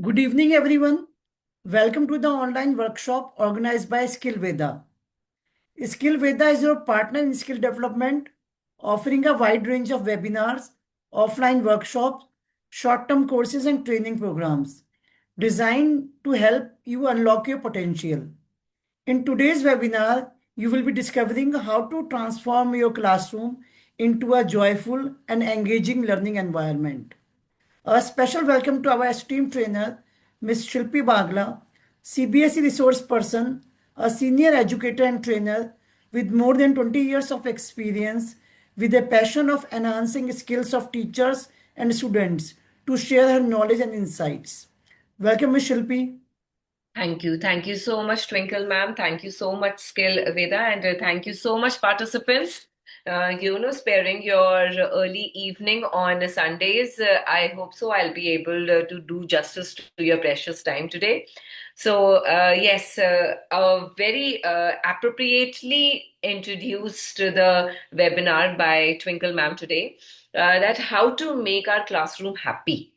Good evening, everyone. Welcome to the online workshop organized by Skill Veda. Skill Veda is your partner in skill development, offering a wide range of webinars, offline workshops, short term courses, and training programs designed to help you unlock your potential. In today's webinar, you will be discovering how to transform your classroom into a joyful and engaging learning environment. A special welcome to our esteemed trainer, Ms. Shilpi Bagla, CBSE resource person, a senior educator and trainer with more than 20 years of experience, with a passion of enhancing skills of teachers and students to share her knowledge and insights. Welcome, Ms. Shilpi. Thank you. Thank you so much, Twinkle ma'am. Thank you so much, Skill Veda, and thank you so much, participants. Sparing your early evening on Sundays. I hope so. I'll be able to do justice to your precious time today. Yes, very appropriately introduced to the webinar by Twinkle ma'am today, that how to make our classroom happy.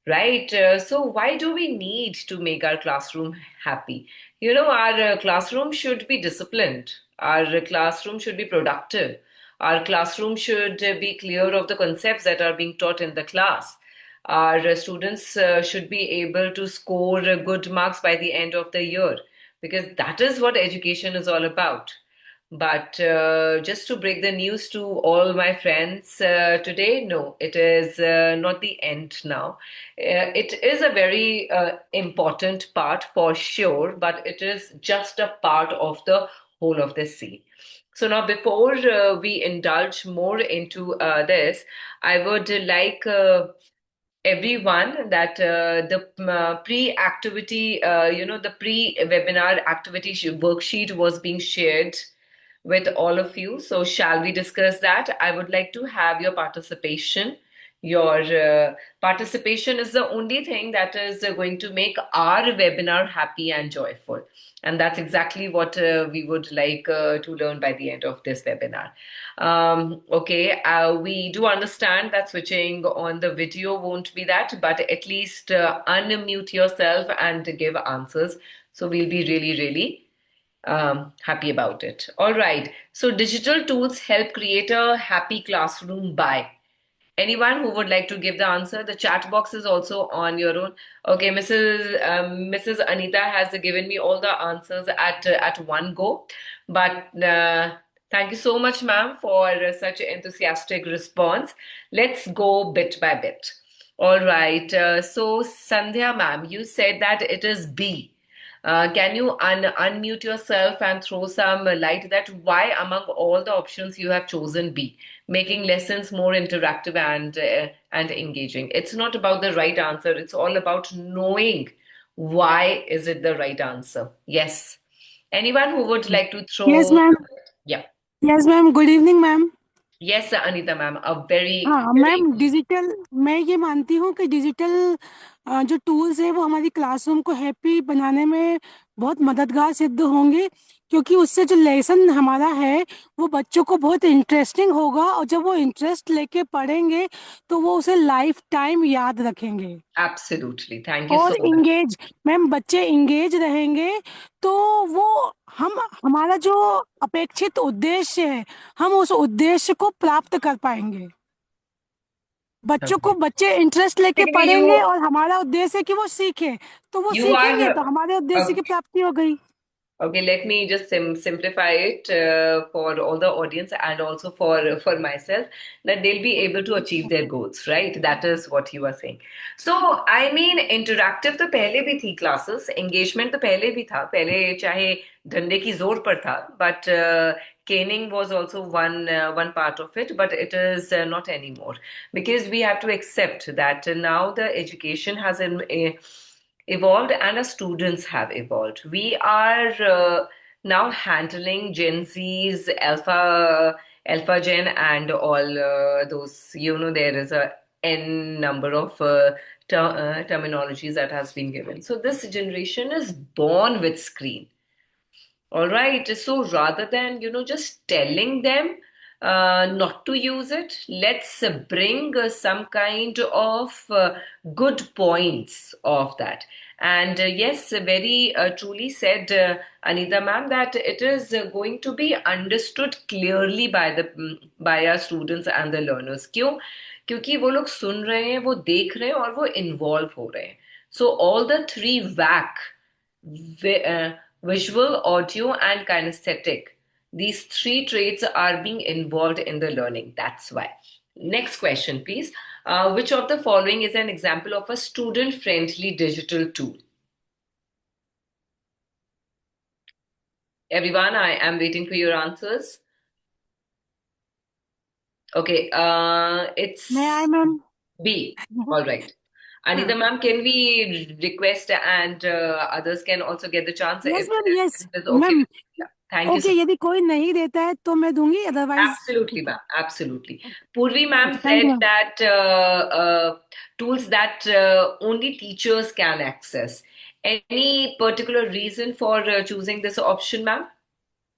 Right. So, why do we need to make our classroom happy? Our classroom should be disciplined. Our classroom should be productive. Our classroom should be clear of the concepts that are being taught in the class. Our students should be able to score good marks by the end of the year, because that is what education is all about. But just to break the news to all my friends today, no, it is not the end now. It is a very important part for sure, but it is just a part of the whole of the scene. So now, before we indulge more into this, I would like everyone that the pre-activity, the pre-webinar activity worksheet was being shared with all of you. So, shall we discuss that? I would like to have your participation. Your participation is the only thing that is going to make our webinar happy and joyful. And that's exactly what we would like to learn by the end of this webinar. Okay, we do understand that switching on the video won't be that, but at least unmute yourself and give answers. So we'll be really, really happy about it. All right. So digital tools help create a happy classroom by anyone who would like to give the answer. The chat box is also on your own. Okay, Mrs. Anita has given me all the answers at one go. But thank you so much, ma'am, for such an enthusiastic response. Let's go bit by bit. All right. So Sandhya, ma'am, you said that it is B. Can you unmute yourself and throw some light that why among all the options you have chosen B, making lessons more interactive and engaging? It's not about the right answer. It's all about knowing why is it the right answer. Yes. Anyone who would like to Yes, throw? ma'am. Yeah. Yes, ma'am. Good evening, ma'am. Yes, Anita ma'am. A very, हाँ very ma'am, digital मैं ये मानती हूँ कि digital जो tools हैं वो हमारी क्लासरूम को हैप्पी बनाने में बहुत मददगार सिद्ध होंगे, क्योंकि उससे जो लेसन हमारा है वो बच्चों को बहुत इंटरेस्टिंग होगा, और जब वो इंटरेस्ट लेके पढ़ेंगे तो वो उसे लाइफ टाइम याद रखेंगे. absolutely. Thank you so और much. इंगेज, मैम बच्चे इंगेज रहेंगे तो वो हम हमारा जो अपेक्षित उद्देश्य है हम उस उद्देश्य को प्राप्त कर पाएंगे. Okay. बच्चे इंटरेस्ट लेके Basically, पढ़ेंगे और हमारा उद्देश्य है कि वो सीखे, तो वो you सीखेंगे तो are. हमारे उद्देश्य की प्राप्ति हो गई. Okay, let me just simplify it for all the audience and also for myself, that they'll be able to achieve their goals, right? That is what you are saying. So, I mean, interactive तो पहले भी थी classes, engagement तो पहले भी था, पहले चाहे डंडे की जोर पर था, but caning was also one part of it, but it is not anymore, because we have to accept that now the education has evolved and our students have evolved. We are now handling Gen Z's Alpha Gen and all those. There is a n number of terminologies that has been given. So this generation is born with screen. All right. So rather than just telling them, not to use it. Let's bring some kind of good points of that. And yes, very truly said Anita ma'am that it is going to be understood clearly by the by our students and the learners. क्यों? क्योंकि वो लोग सुन रहे हैं, वो देख रहे हैं और वो इन्वॉल्व हो रहे हैं. So all the three VAC, visual, audio, and kinesthetic, these three traits are being involved in the learning. That's why. Next question, please. Which of the following is an example of a student-friendly digital tool? Everyone, I am waiting for your answers. Okay, it's May I, ma'am? B. All right. Anita ma'am, can we request and others can also get the chance Yes, if ma'am. Yes, it is okay ma'am. with you? Yeah. Thank you so Okay, much. यदि कोई नहीं देता है तो मैं दूंगी, otherwise Absolutely, ma'am. Absolutely. Purvi ma'am okay, thank you, said ma'am. that tools that only teachers can access. Any particular reason for choosing this option, ma'am?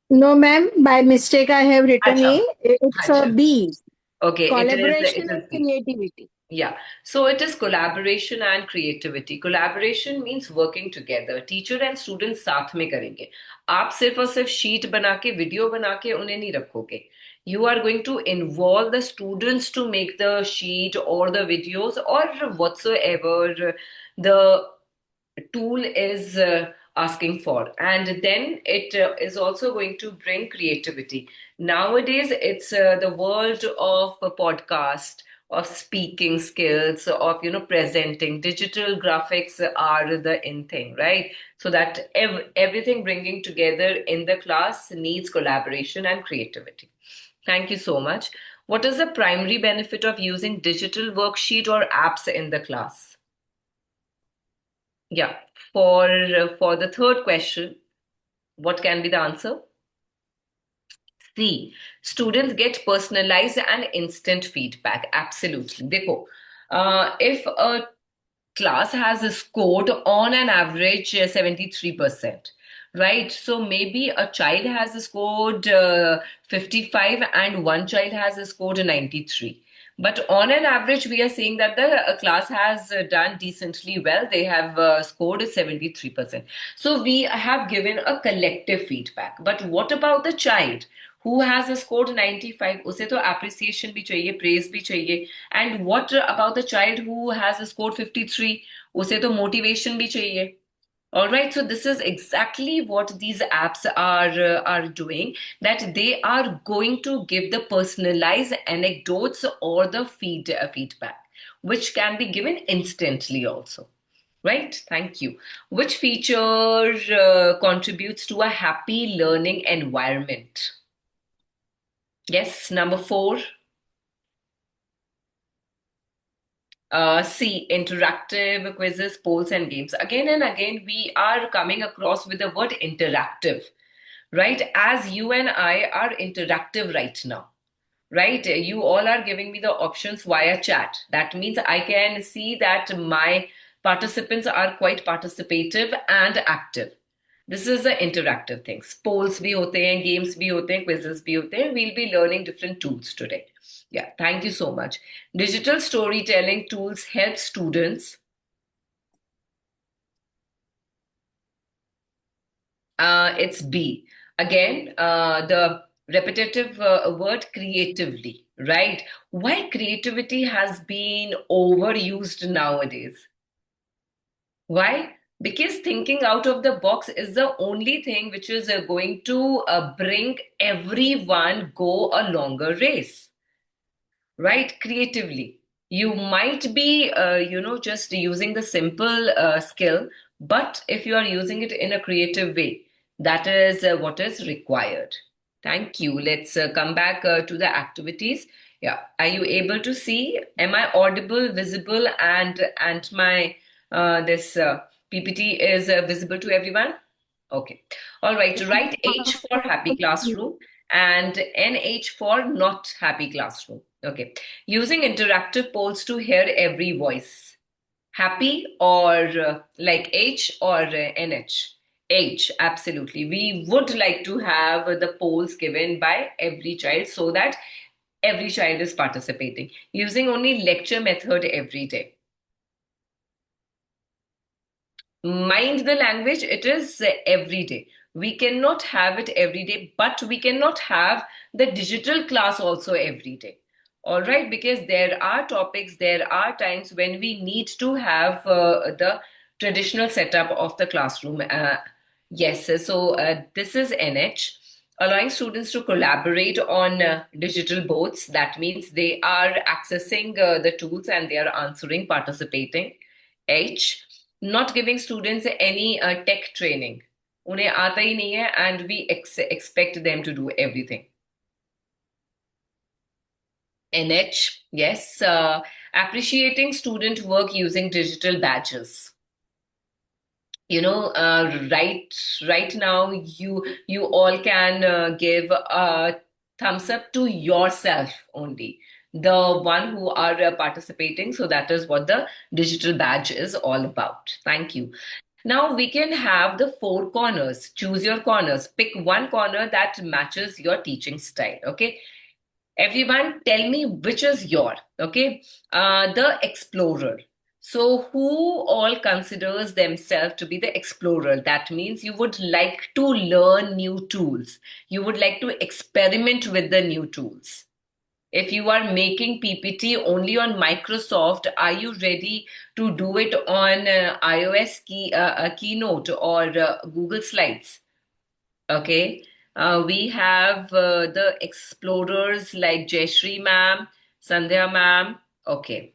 No, ma'am. By mistake, I have written Acha, A. It's a acha. B. Okay, Collaboration it and is B. creativity. Yeah, so it is collaboration and creativity. Collaboration means working together. Teacher and students साथ में करेंगे. आप सिर्फ और सिर्फ sheet बना के video बना के उन्हें नहीं रखोगे. You are going to involve the students to make the sheet or the videos or whatsoever the tool is asking for, and then it is also going to bring creativity. Nowadays it's the world of a podcast, of speaking skills, of presenting. Digital graphics are the in thing, right? So that everything bringing together in the class needs collaboration and creativity. Thank you so much. What is the primary benefit of using digital worksheet or apps in the class? Yeah, for the third question, what can be the answer? C. Students get personalized and instant feedback. Absolutely. देखो, if a class has scored on an average 73%, right? So maybe a child has scored 55 and one child has scored 93. But on an average, we are saying that the class has done decently well. They have scored 73%. So we have given a collective feedback. But what about the child who has scored 95? उसे तो appreciation भी चाहिए, praise भी चाहिए. And what about the child who has scored 53? उसे तो motivation भी चाहिए. All right, so this is exactly what these apps are doing, that they are going to give the personalized anecdotes or the feedback, which can be given instantly also. Right, thank you. Which feature contributes to a happy learning environment? Yes, number 4. C, interactive quizzes, polls, and games. Again and again, we are coming across with the word interactive, right? As you and I are interactive right now, right? You all are giving me the options via chat. That means I can see that my participants are quite participative and active. This is the interactive things. Polls bhi hote hain, games bhi hote hain, quizzes bhi hote hain. We'll be learning different tools today. Yeah, thank you so much. Digital storytelling tools help students. It's B. Again, the repetitive word creatively, right? Why creativity has been overused nowadays? Why? Because thinking out of the box is the only thing which is going to bring everyone go a longer race, right? Creatively. You might be, just using the simple skill, but if you are using it in a creative way, that is what is required. Thank you. Let's come back to the activities. Yeah. Are you able to see? Am I audible, visible, and my this PPT is visible to everyone? Okay. All right. Write H for happy classroom and NH for not happy classroom. Okay. Using interactive polls to hear every voice. Happy or like H or NH? Age, absolutely. We would like to have the polls given by every child so that every child is participating using only lecture method every day. Mind the language, it is every day. We cannot have it every day, but we cannot have the digital class also every day. All right, because there are topics, there are times when we need to have the traditional setup of the classroom. Yes, so this is NH, allowing students to collaborate on digital boards. That means they are accessing the tools and they are answering, participating. H, not giving students any tech training. उन्हें आता ही नहीं है and we expect them to do everything. NH, yes, appreciating student work using digital badges. You know, right now you all can give a thumbs up to yourself only, the one who are participating. So that is what the digital badge is all about. Thank you. Now we can have the 4 corners. Choose your corners. Pick one corner that matches your teaching style. Okay. Everyone, tell me which is your. Okay. The explorer. So, who all considers themselves to be the explorer? That means you would like to learn new tools. You would like to experiment with the new tools. If you are making PPT only on Microsoft, are you ready to do it on iOS Keynote or Google Slides? Okay. We have the explorers like Jayashree ma'am, Sandhya ma'am. Okay.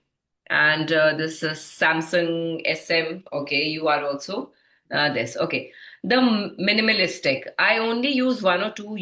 And this is Samsung SM. Okay, you are also this. Okay. The minimalistic. I only use one or two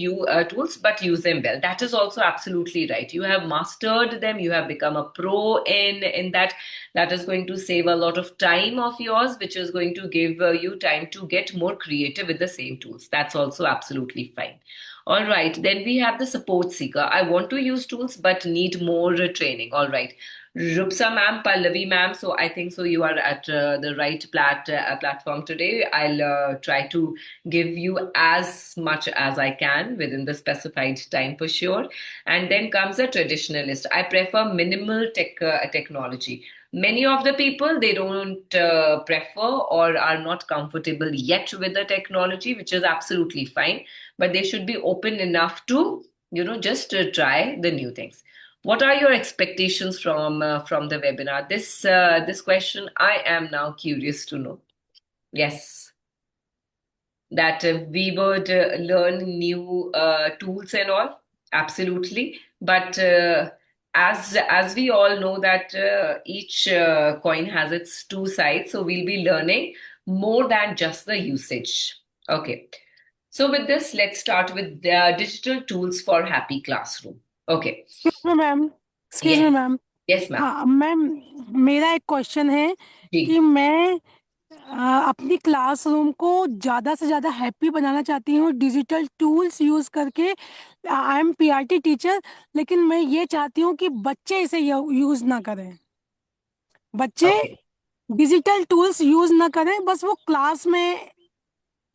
tools, but use them well. That is also absolutely right. You have mastered them. You have become a pro in that. That is going to save a lot of time of yours, which is going to give you time to get more creative with the same tools. That's also absolutely fine. All right. Then we have the support seeker. I want to use tools, but need more training. All right. Rupsa ma'am, Pallavi ma'am. So I think so you are at the right platform today. I'll try to give you as much as I can within the specified time for sure. And then comes a traditionalist. I prefer minimal technology. Many of the people, they don't prefer or are not comfortable yet with the technology, which is absolutely fine. But they should be open enough to, just try the new things. What are your expectations from the webinar? This question I am now curious to know. Yes, that we would learn new tools and all, absolutely. But as we all know that each coin has its two sides, so we'll be learning more than just the usage. Okay. So with this, let's start with the digital tools for happy classroom. Okay. Excuse me Yes. Ma'am Yes, ma'am. हाँ ma'am, मेरा एक question है जी. कि मैं अपनी classroom को ज़्यादा से ज़्यादा हैप्पी बनाना चाहती हूँ डिजिटल टूल्स यूज़ करके। आई एम पीआरटी टीचर, लेकिन मैं ये चाहती हूँ कि बच्चे इसे यूज़ ना करें। बच्चे Okay. डिजिटल टूल्स यूज़ ना करें, बस वो क्लास में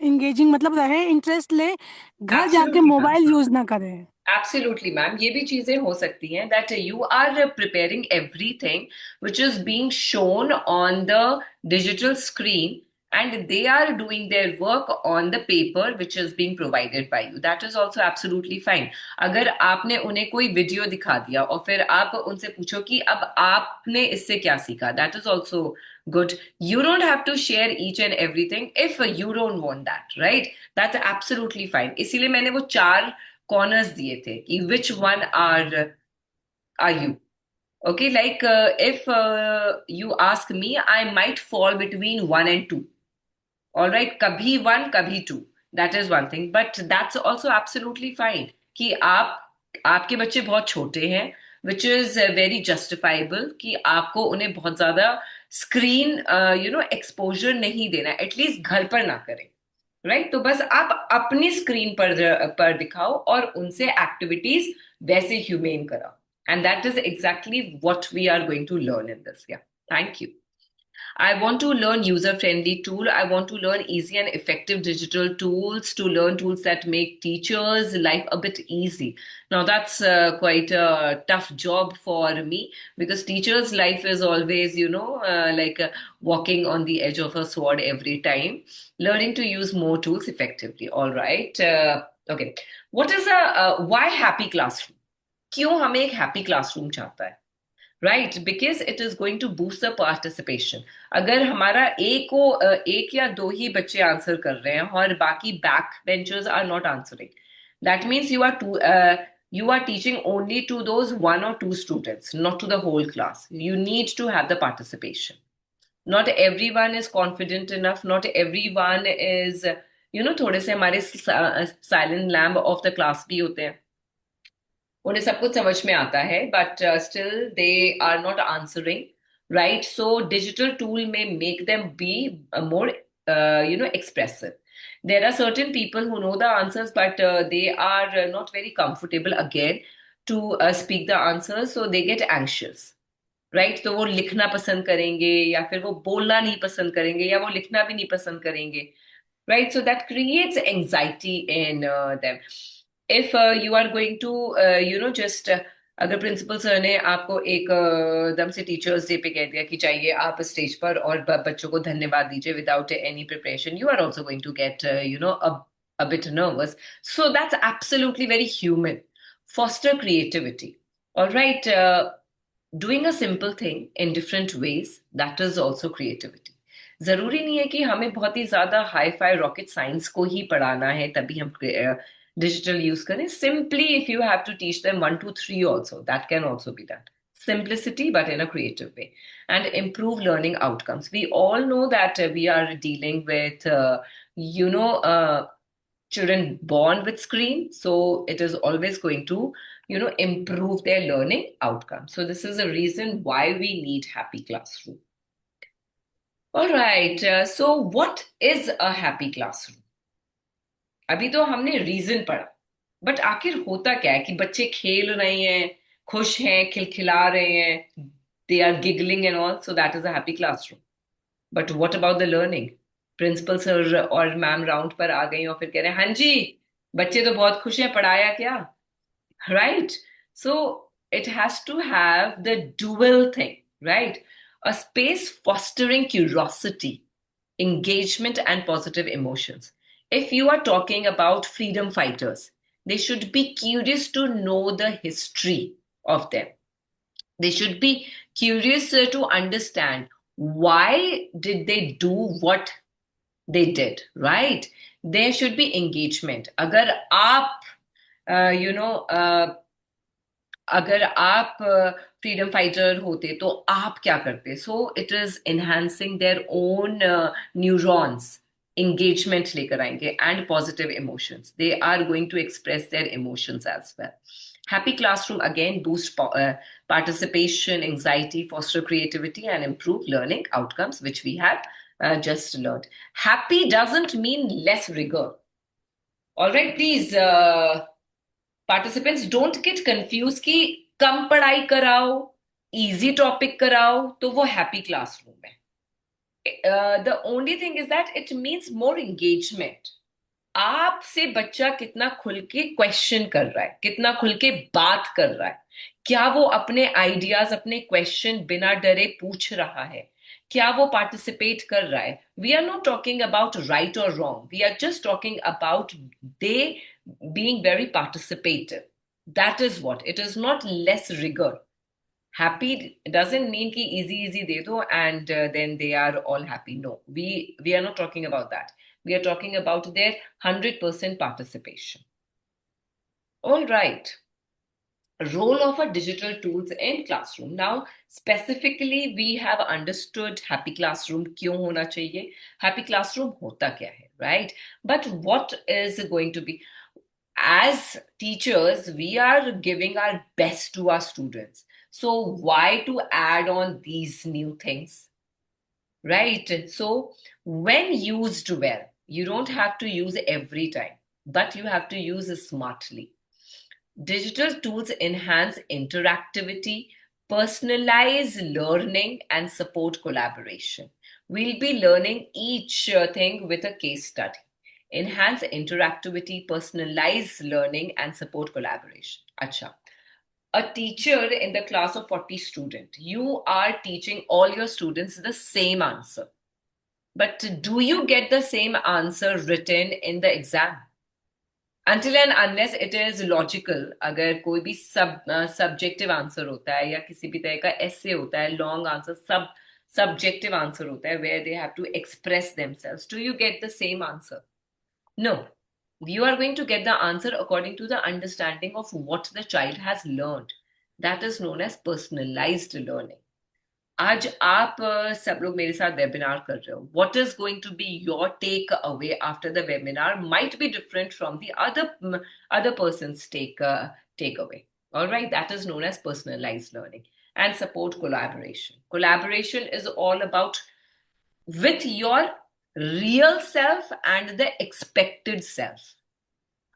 इंगेजिंग मतलब रहे, इंटरेस्ट ले, घर जाके Absolutely, ma'am. मोबाइल यूज़ ना करें। Absolutely, ma'am. ये भी चीजें हो सकती हैं that you are preparing everything which is being shown on the digital screen and they are doing their work on the paper which is being provided by you. That is also absolutely fine. अगर आपने उन्हें कोई video दिखा दिया और फिर आप उनसे पूछो कि अब आपने इससे क्या सीखा, that is also good. You don't have to share each and everything if you don't want that, right? That's absolutely fine. इसीलिए मैंने वो 4 corners दिए थे कि which one are you. Okay, like if you ask me, I might fall between 1 and 2. All right, kabhi 1 kabhi 2, that is one thing, but that's also absolutely fine कि आपके बच्चे बहुत छोटे हैं, which is very justifiable कि आपको उन्हें बहुत ज्यादा स्क्रीन एक्सपोजर नहीं देना, एटलीस्ट घर पर ना करें, राइट? तो बस आप अपनी स्क्रीन पर दिखाओ और उनसे एक्टिविटीज वैसे ह्यूमेन कराओ, and that is exactly what we are going to learn in this. Yeah, thank you. I want to learn user-friendly tool. I want to learn easy and effective digital tools to learn tools that make teachers' life a bit easy. Now that's quite a tough job for me because teachers' life is always, like walking on the edge of a sword every time. Learning to use more tools effectively. All right. Okay. What is why happy classroom? क्यों हमें एक happy classroom चाहता है? Right because it is going to boost the participation अगर हमारा एक या दो ही बच्चे आंसर कर रहे हैं और बाकी back benchers are not answering that means you are teaching only to those one or two students not to the whole class you need to have the participation not everyone is confident enough not everyone is थोड़े से हमारे silent lamb of the class भी होते हैं उन्हें सब कुछ समझ में आता है but still they are not answering right so digital tool में make them be more expressive there are certain people who know the answers but they are not very comfortable again to speak the answers so they get anxious right तो वो लिखना पसंद करेंगे या फिर वो बोलना नहीं पसंद करेंगे या वो लिखना भी नहीं पसंद करेंगे right so that creates anxiety in them if you are going to just अगर प्रिंसिपल सर ने आपको एक दम से टीचर्स डे पे कह दिया कि चाहिए आप स्टेज पर और बच्चों को धन्यवाद दीजिए without any preparation you are also going to get a bit nervous so that's absolutely very human foster creativity all right doing a simple thing in different ways that is also creativity जरूरी नहीं है कि हमें बहुत ही ज्यादा hi fi rocket science को ही पढ़ाना है तभी हम डिजिटल यूज करें simply if you have to teach them 1 2 3 also that can also be done simplicity but in a creative way and improve learning outcomes we all know that we are dealing with children born with screen so it is always going to improve their learning outcomes so this is a reason why we need happy classroom all right so what is a happy classroom अभी तो हमने reason पढ़ा but आखिर होता क्या है कि बच्चे खेल रहे हैं खुश हैं खिलखिला रहे हैं they are giggling and all so that is a happy classroom but what about the learning principal sir और मैम राउंड पर आ गई और फिर कह रहे हैं हाँ जी बच्चे तो बहुत खुश हैं पढ़ाया क्या right so it has to have the dual thing right a space fostering curiosity engagement and positive emotions if you are talking about freedom fighters, they should be curious to know the history of them. They should be curious to understand why did they do what they did, right? There should be engagement. अगर आप, अगर आप freedom fighter होते तो आप क्या करते so it is enhancing their own neurons engagement लेकर आएंगे and positive emotions they are going to express their emotions as well happy classroom again boost participation anxiety foster creativity and improve learning outcomes which we have just learned happy doesn't mean less rigor all right please participants don't get confused कि कम पढ़ाई कराओ easy topic कराओ तो वो happy classroom है the only thing is that it means more engagement आपसे बच्चा कितना खुल के क्वेश्चन कर रहा है कितना खुल के बात कर रहा है क्या वो अपने आइडियाज अपने क्वेश्चन बिना डरे पूछ रहा है क्या वो पार्टिसिपेट कर रहा है we are not talking about right और wrong we are just talking about they being very participative that is what it is not less rigor happy doesn't mean ki easy de do and then they are all happy no we are not talking about that we are talking about their 100% participation all right role of a digital tools in classroom now specifically we have understood happy classroom क्यों होना चाहिए happy classroom होता क्या है right but what is going to be as teachers we are giving our best to our students so why to add on these new things right so when used well you don't have to use every time but you have to use it smartly digital tools enhance interactivity personalize learning and support collaboration. We'll be learning each thing with a case study. Enhance interactivity, personalize learning, and support collaboration. Acha. A teacher in the class of 40 students, you are teaching all your students the same answer. But do you get the same answer written in the exam? Until and unless it is logical, अगर कोई भी subjective answer होता है या किसी भी तरह का essay होता है, long answer, subjective answer होता है, where they have to express themselves, do you get the same answer? No. You are going to get the answer according to the understanding of what the child has learned. That is known as personalized learning. आज आप सब लोग मेरे साथ webinar कर रहे हो. What is going to be your take away after the webinar might be different from the other person's take away. All right, that is known as personalized learning. And support collaboration. Collaboration is all about with your real self and the expected self.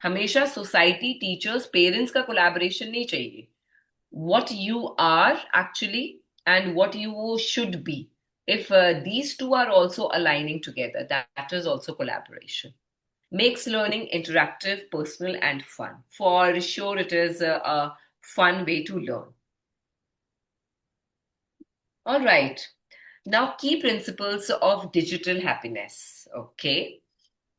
हमेशा society, teachers, parents का collaboration नहीं चाहिए. What you are actually and what you should be. If these two are also aligning together, that is also collaboration. Makes learning interactive, personal, and fun. For sure, it is a fun way to learn. All right. Now, key principles of digital happiness. Okay.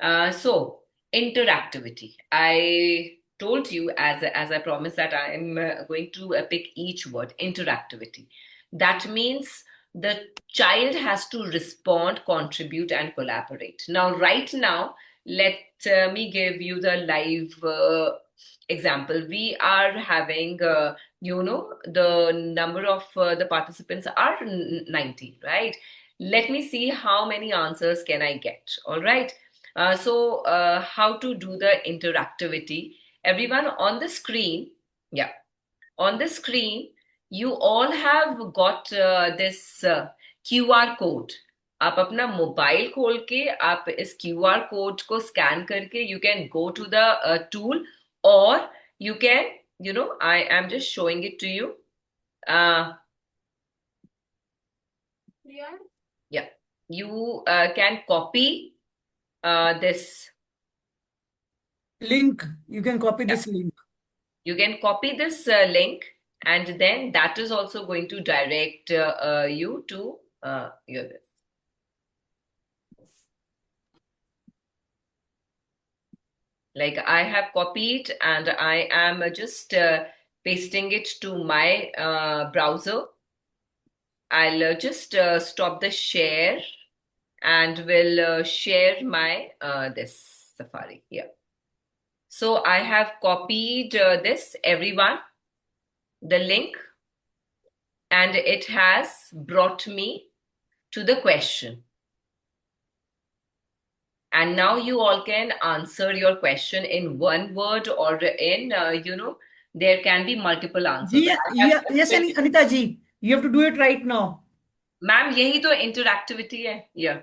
So, interactivity. I told you as I promised that I am going to pick each word, interactivity. That means the child has to respond, contribute, and collaborate. Now, right now, let me give you the live example. We are having, the number of the participants are 90, right? Let me see how many answers can I get, all right? So how to do the interactivity. Everyone on the screen, yeah, on the screen, you all have got this QR code. आप अपना mobile खोल के आप इस QR code को scan करके you can go to the tool, or you can, I am just showing it to you. Yeah, you can copy this Link. You can copy this link. You can copy this link, and then that is also going to direct you to your this. Like I have copied and I am just pasting it to my browser. I'll just stop the share and will share my this Safari here. So I have copied this, everyone, the link, and it has brought me to the question. And now you all can answer your question in one word or in, there can be multiple answers. Yes, Anita ji, you have to do it right now. Ma'am, यही तो interactivity है. Yeah.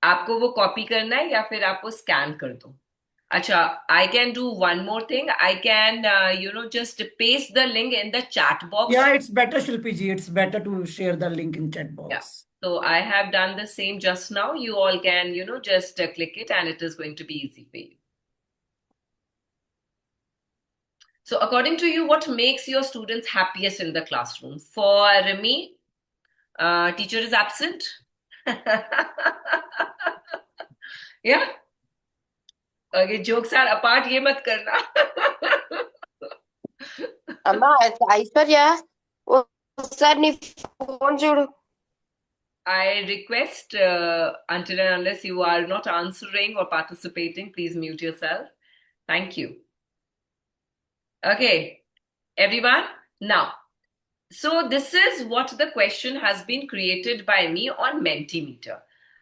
आपको वो copy करना है या फिर आप वो स्कैन कर दो. अच्छा, I can do one more thing. I can, just paste the link in the chat box. Yeah, it's better, Shilpi ji. It's better to share the link in chat box. Yeah. So I have done the same just now. You all can, just click it and it is going to be easy for you. So according to you, what makes your students happiest in the classroom? For me, teacher is absent. Yeah. Okay, jokes are apart, ये मत करना. अम्मा ऐश्वर्या वो sir ने phone जोड़ो. I request until and unless you are not answering or participating, please mute yourself. Thank you. Okay, everyone. Now, so this is what the question has been created by me on Mentimeter.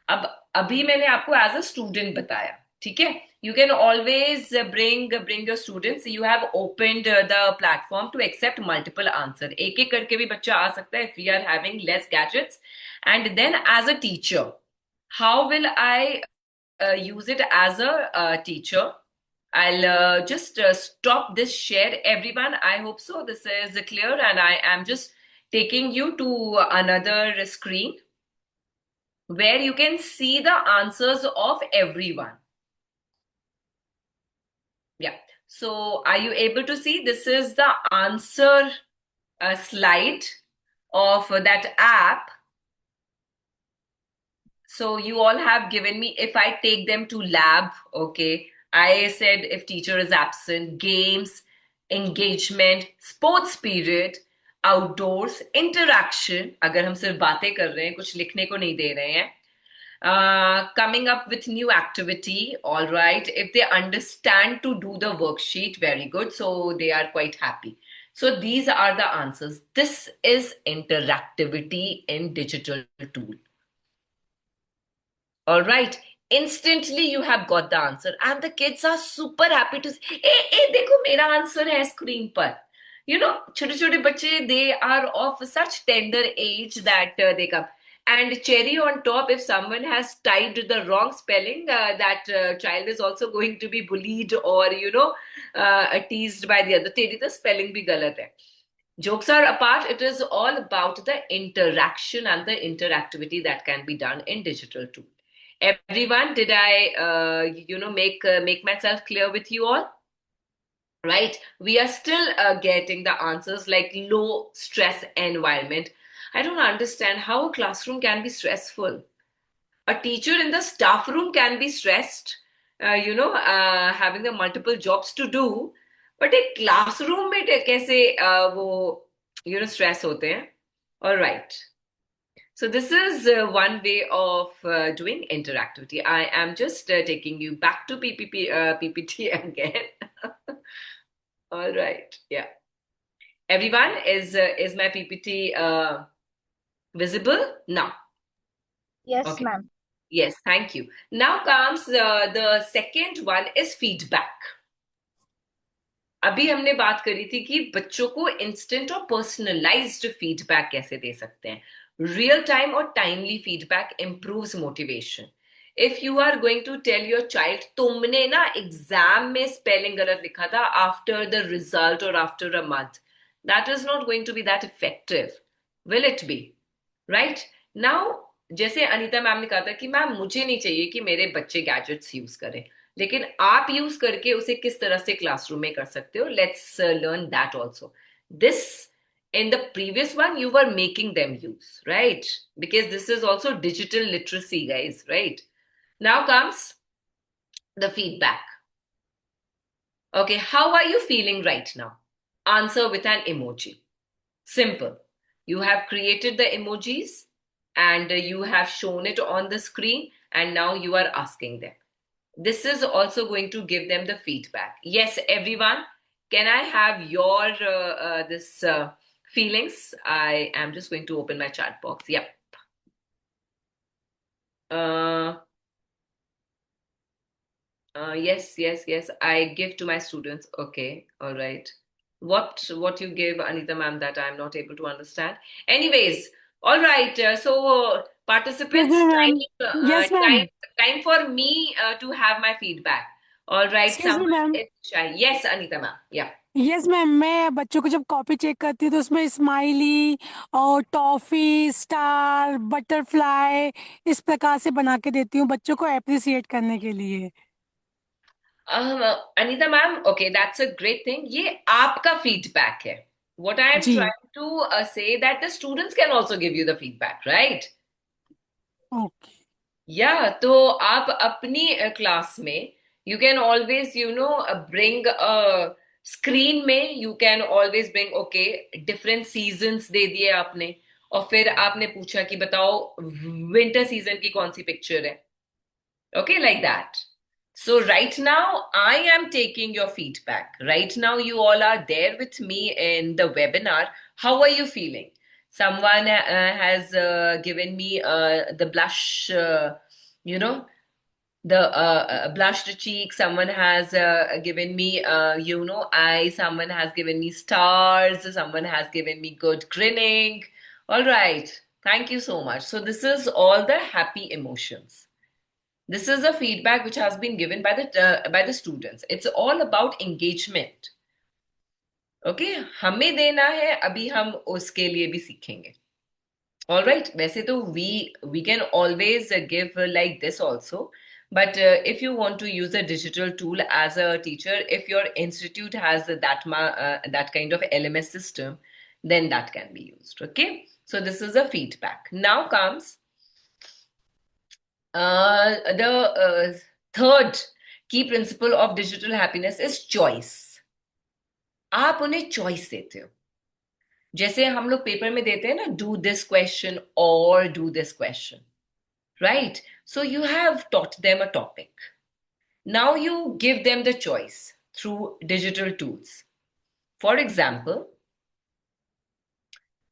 अब अभी मैंने आपको as a student बताया, ठीक है? You can always bring your students. You have opened the platform to accept multiple answers. एक एक करके भी बच्चा आ सकता है if we are having less gadgets. And then as a teacher, how will I use it as a teacher? I'll just stop this share, everyone. I hope so. This is clear, and I am just taking you to another screen where you can see the answers of everyone. Yeah. So, are you able to see? This is the answer slide of that app. So you all have given me, if I take them to lab, okay, I said if teacher is absent, games, engagement, sports period, outdoors, interaction, अगर हम सिर्फ बातें कर रहे हैं, कुछ लिखने को नहीं दे रहे हैं, coming up with new activity, all right. If they understand to do the worksheet, very good. So they are quite happy. So these are the answers. This is interactivity in digital tool. All right. Instantly you have got the answer and the kids are super happy to say, hey, देखो मेरा answer है screen पर. You know, छोटे छोटे बच्चे, they are of such tender age that they come. And cherry on top, if someone has typed the wrong spelling, that child is also going to be bullied or, teased by the other. तेरी तो spelling भी गलत है. Jokes are apart, it is all about the interaction and the interactivity that can be done in digital too. Everyone, did I, make myself clear with you all? Right? We are still getting the answers like low stress environment. I don't understand how a classroom can be stressful. A teacher in the staff room can be stressed, having the multiple jobs to do. But a classroom में कैसे वो stress होते हैं? All right. So this is one way of doing interactivity. I am just taking you back to PPT again. All right. Yeah. Everyone, is my PPT visible now? Yes, Okay. ma'am. Yes, thank you. Now comes the second one is feedback. अभी हमने बात करी थी कि बच्चों को instant और personalised feedback कैसे दे सकते हैं. रियल टाइम और timely feedback improves motivation. If you are going to tell your child तुमने ना एग्जाम में स्पेलिंग गलत लिखा था आफ्टर द रिजल्ट और after a month, that is not going to be that effective. Will it be? Right now, जैसे Anita ma'am ने कहा था कि मैम मुझे नहीं चाहिए कि मेरे बच्चे गैजेट्स यूज करें, लेकिन आप यूज करके उसे किस तरह से क्लासरूम में कर सकते हो. Let's learn that also. This, in the previous one you were making them use, right? Because this is also digital literacy, guys, right? Now comes the feedback. Okay, how are you feeling right now? Answer with an emoji. Simple. You have created the emojis and you have shown it on the screen, and now you are asking them. This is also going to give them the feedback. Yes, everyone, can I have your this feelings? I am just going to open my chat box. Yep. Yes. I give to my students. Okay, all right. What you give, Anita ma'am, that I'm not able to understand. Anyways, all right. So participants, Yes, ma'am. Yes, ma'am. time for me to have my feedback. All right. Excuse me, Someone ma'am. is shy. Yes, Anita ma'am. Yeah. Yes ma'am, मैं बच्चों को जब copy check करती हूँ तो उसमें smiley और toffee, star, butterfly इस प्रकार से बना के देती हूँ बच्चों को अप्रिसिएट करने के लिए. Anita ma'am, okay, that's a great thing. ये आपका feedback है. What I am जी. trying to say that the students can also give you the feedback, right? Okay. Yeah, तो आप अपनी क्लास में you can always bring a screen में you can always bring, okay, different seasons दे दिए आपने, और फिर आपने पूछा कि बताओ winter season की कौन सी picture है. Okay, like that. So right now I am taking your feedback. Right now you all are there with me in the webinar. How are you feeling? Someone has given me the blush, the blushed cheek. Someone has given me, eye. Someone has given me stars. Someone has given me good grinning. All right. Thank you so much. So this is all the happy emotions. This is a feedback which has been given by the students. It's all about engagement. Okay, हमें देना है, अभी हम उसके लिए भी सीखेंगे. All right, वैसे तो we can always give like this also, but if you want to use a digital tool as a teacher, if your institute has that kind of LMS system, then that can be used. Okay, so this is a feedback. Now comes the third key principle of digital happiness is choice. आप उन्हें choice देते हो. जैसे हम लोग paper में देते हैं ना, do this question or do this question. Right? So you have taught them a topic. Now you give them the choice through digital tools. For example,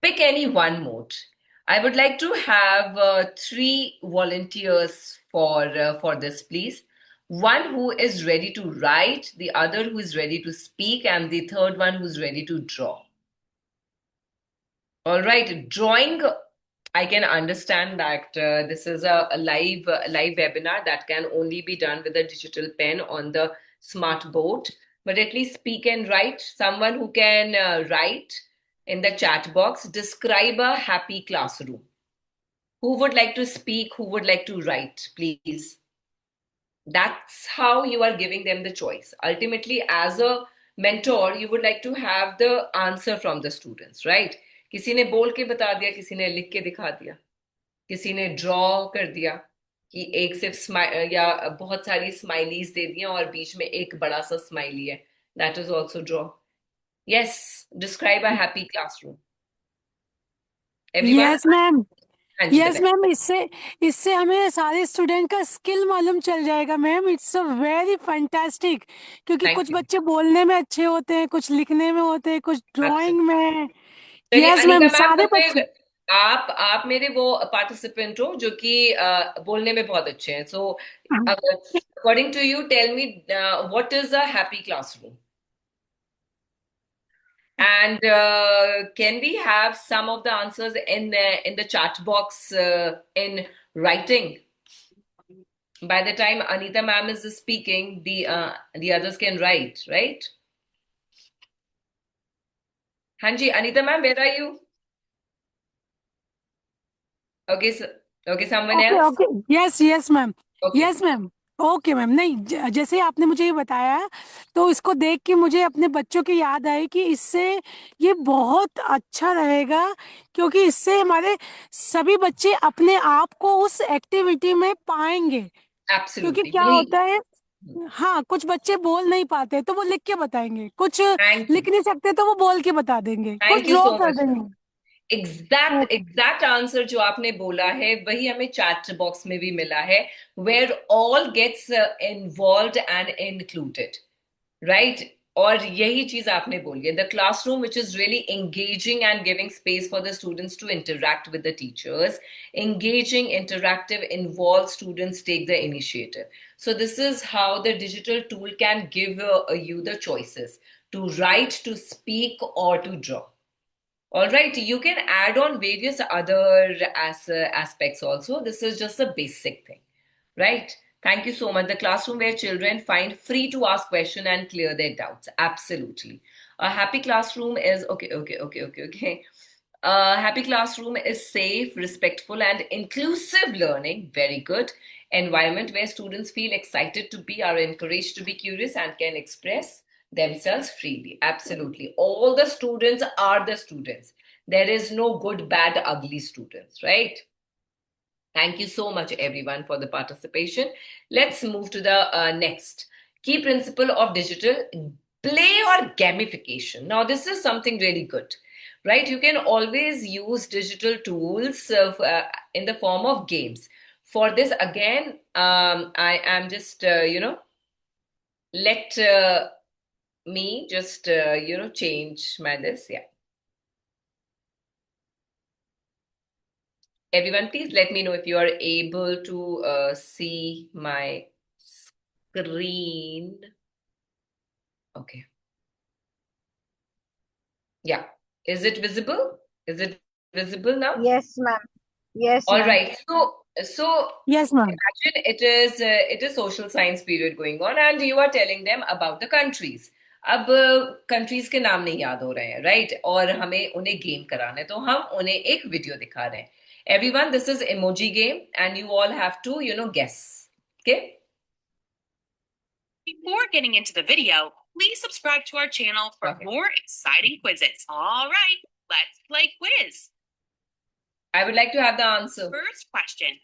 pick any one mode. I would like to have 3 volunteers for this, please. One who is ready to write, the other who is ready to speak, and the third one who's ready to draw. All right, drawing, I can understand that this is a live webinar that can only be done with a digital pen on the smart board. But at least speak and write. Someone who can write in the chat box, describe a happy classroom. Who would like to speak? Who would like to write, please? That's how you are giving them the choice. Ultimately, as a mentor, you would like to have the answer from the students, right? किसी ने बोल के बता दिया, किसी ने लिख के दिखा दिया, किसी ने ड्रॉ कर दिया कि एक सिर्फ स्माइल या बहुत सारी स्माइलीज दे दिया और बीच में एक बड़ा सा स्माइली है. That is also draw. Yes, describe a happy classroom. Everyone? Yes ma'am. हाँ जी, यस बताइए. मैम, इससे इससे हमें सारे स्टूडेंट का स्किल मालूम चल जाएगा ma'am. It's a very fantastic, क्योंकि Thank कुछ you. बच्चे बोलने में अच्छे होते हैं, कुछ लिखने में होते हैं, कुछ ड्राइंग Absolutely. में. चलिए यस अनीता मैम, मैम, तो सारे फिर बच्चे. आप मेरे वो पार्टिसिपेंट हो जो कि बोलने में बहुत अच्छे हैं. So according to you, tell me what is a happy classroom, and can we have some of the answers in the chat box in writing? By the time Anita ma'am is speaking, the others can write, right? Hanji, Anita ma'am, where are you? Okay, so, okay, someone okay else? Okay. Yes yes ma'am. Okay. Yes ma'am. Okay ma'am. नहीं, जैसे आपने मुझे ये बताया, तो इसको देख के मुझे अपने बच्चों की याद आई कि इससे ये बहुत अच्छा रहेगा, क्योंकि इससे हमारे सभी बच्चे अपने आप को उस एक्टिविटी में पाएंगे. क्योंकि Absolutely. क्या होता है, हाँ, कुछ बच्चे बोल नहीं पाते तो वो लिख के बताएंगे, कुछ Thank you. लिख नहीं सकते तो वो बोल के बता देंगे, कुछ Thank you ड्रॉ so कर much. देंगे. एग्जैक्ट आंसर जो आपने बोला है वही हमें चैट बॉक्स में भी मिला है, where all gets involved and included, right? और यही चीज आपने बोली है, the classroom which is really engaging and giving space for the students to interact with the teachers. Engaging, interactive, involved students take the initiative. So this is how the digital tool can give you the choices to write, to speak, or to draw. All right, you can add on various other aspects also. This is just a basic thing, right? Thank you so much. The classroom where children find free to ask questions and clear their doubts. Absolutely. A happy classroom is okay. A happy classroom is safe, respectful, and inclusive learning. Very good. Environment where students feel excited to be, are encouraged to be curious, and can express themselves freely. Absolutely. All the students are the students. There is no good, bad, ugly students, right? Thank you so much, everyone, for the participation. Let's move to the next key principle of digital: play or gamification. Now, this is something really good, right? You can always use digital tools in the form of games. For this, again, I am just, let me just, change my this. Yeah. Everyone, please let me know if you are able to see my screen. Okay. Yeah. Is it visible? Is it visible now? Yes, ma'am. Yes, All ma'am. right. So So Yes, ma'am. imagine it is social science period going on and you are telling them about the countries. अब countries के नाम नहीं याद हो रहे हैं right और हमें उन्हें गेम कराना है तो हम उन्हें एक वीडियो दिखा रहे हैं everyone this is emoji game and you all have to guess. Okay. Before getting into the video, please subscribe to our channel for Okay. more exciting quizzes. All right, let's play quiz. I would like to have the answer. First question.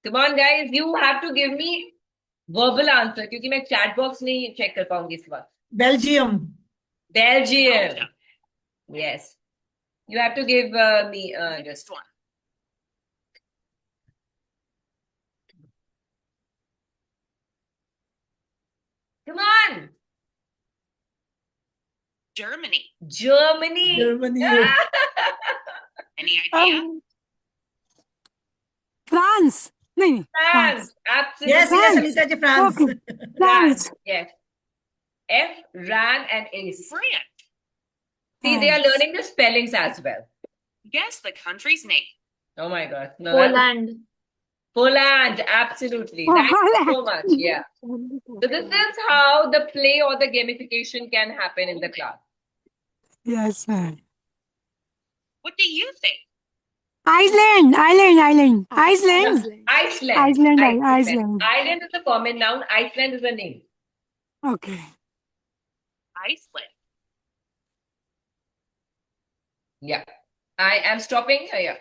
Come on guys, you have to give me verbal answer क्योंकि मैं chat box नहीं check कर पाऊंगी इस बार. Belgium. Belgium. Yes. You have to give me just Next one. come on. Germany. Germany. Germany. Any idea? France. नहीं, France. Absolutely. Yes, yes, Anita ji, France. Okay. France. Yes. F, ran, and ace. France. See, they are learning the spellings as well. Guess the country's name. Oh my God. No, that's- Poland. Absolutely. Thank you so much. Yeah. So this is how the play or the gamification can happen in the class. Yes, ma'am. What do you think? Iceland. Iceland. Iceland, Iceland. Island is a common noun. Iceland is a name. Okay. Iceland. Yeah. I am stopping here.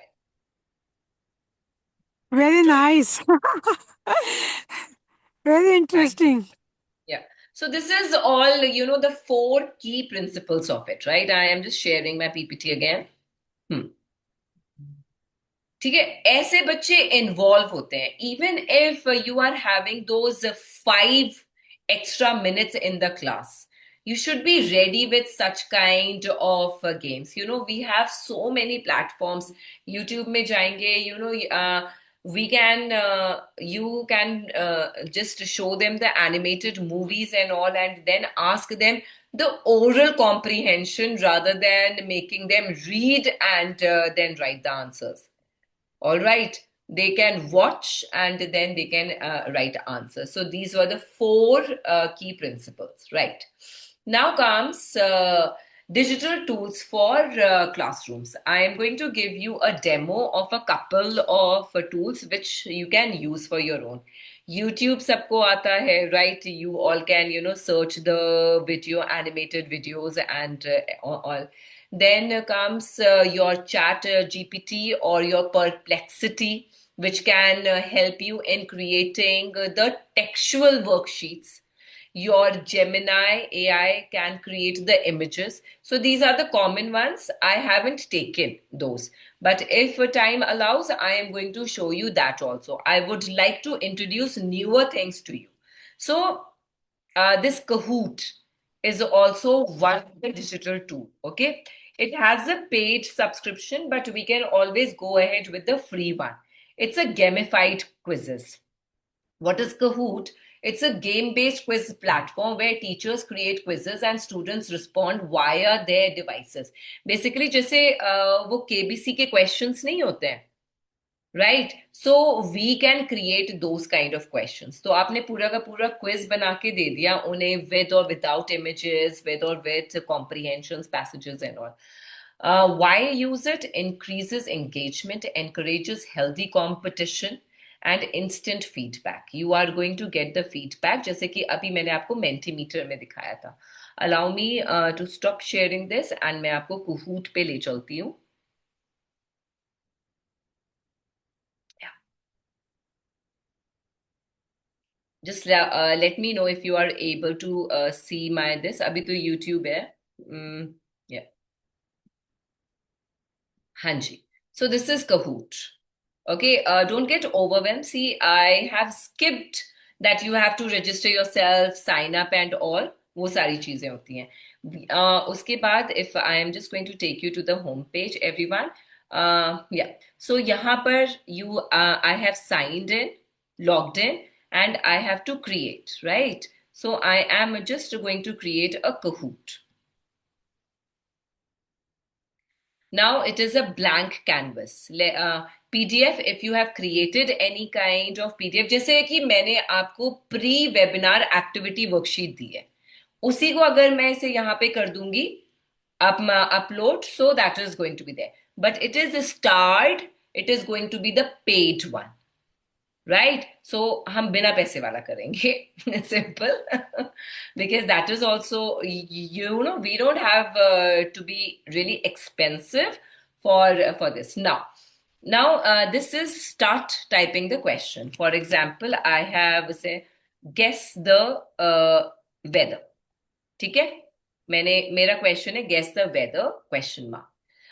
Very nice. Very interesting. So this is all, the 4 key principles of it, right? I am just sharing my PPT again. ठीक है ऐसे बच्चे involve होते हैं even if you are having those 5 extra minutes in the class you should be ready with such kind of games we have so many platforms YouTube में जाएंगे we can you can just show them the animated movies and all and then ask them the oral comprehension rather than making them read and then write the answers. All right, they can watch and then they can write answers. So these were the 4 key principles, right? Now comes digital tools for classrooms. I am going to give you a demo of a couple of tools which you can use for your own. YouTube sabko aata hai, right? You all can, search the video, animated videos and all. Then comes your chat GPT or your Perplexity, which can help you in creating the textual worksheets. Your Gemini AI can create the images. So these are the common ones. I haven't taken those. But if time allows, I am going to show you that also. I would like to introduce newer things to you. So this Kahoot is also one digital tool, okay? It has a paid subscription, but we can always go ahead with the free one. It's a gamified quizzes. What is Kahoot? It's a game-based quiz platform where teachers create quizzes and students respond via their devices. Basically, जैसे वो KBC के questions नहीं होते हैं, right? So we can create those kind of questions. तो आपने पूरा का पूरा quiz बना के दे दिया उन्हें with or without images, with or with comprehensions, passages and all. Why use it? Increases engagement, encourages healthy competition and instant feedback. You are going to get the feedback जैसे कि अभी मैंने आपको Mentimeter में दिखाया था. Allow me to stop sharing this and मैं आपको Kahoot पे ले चलती हूँ. Just let me know if you are able to see my this. अभी तो YouTube है. Yeah. हाँ जी. So this is Kahoot. Okay, don't get overwhelmed. See, I have skipped that you have to register yourself, sign up and all. वो सारी चीजें होती हैं. उसके बाद, if I am just going to take you to the home page, everyone. Yeah. So यहाँ पर I have signed in, logged in, and I have to create, right? So I am just going to create a Kahoot. Now it is a blank canvas. PDF, if you have created any kind of PDF, जैसे कि मैंने आपको pre-webinar activity worksheet दी है, उसी को अगर मैं इसे यहाँ पे कर दूंगी upload, so that is going to be there. But it is starred, it is going to be the paid one. Right? So हम बिना पैसे वाला करेंगे. Simple. Because that is also, you know, we don't have to be really expensive for this. Now this is start typing the question. For example, I have say guess the weather. ठीक है? मेरा question है guess the weather question mark.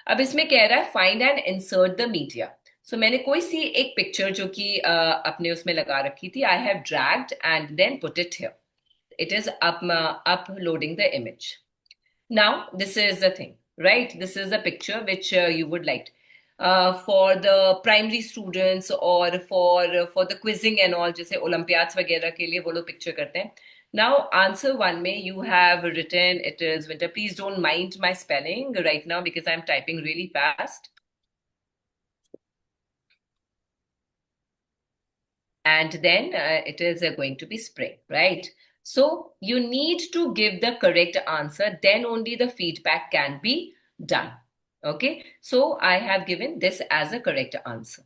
अब इसमें कह रहा है find and insert the media. So मैंने कोई सी एक पिक्चर जो कि अपने उसमें लगा रखी थी, I have dragged and then put it here. It is uploading the image. Now this is the thing, right? This is the picture which you would like. For the primary students or for the quizzing and all, जैसे Olympiads वगैरह के लिए वो लोग picture करते हैं. Now answer one में you have written it is winter. Please don't mind my spelling right now because I'm typing really fast. And then it is going to be spring, right? So you need to give the correct answer, then only the feedback can be done. Okay, so I have given this as a correct answer.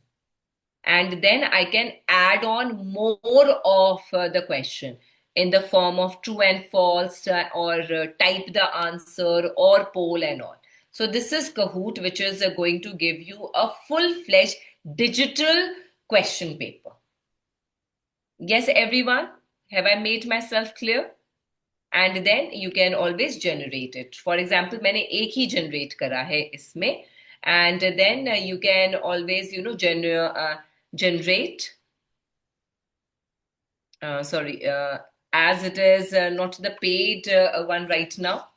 And then I can add on more of the question in the form of true and false or type the answer or poll and all. So this is Kahoot, which is going to give you a full-fledged digital question paper. Yes, everyone, have I made myself clear? And then you can always generate it. For example, मैंने एक ही generate करा है इसमें, and then you can always, you know, generate. Sorry, as it is not the paid one right now.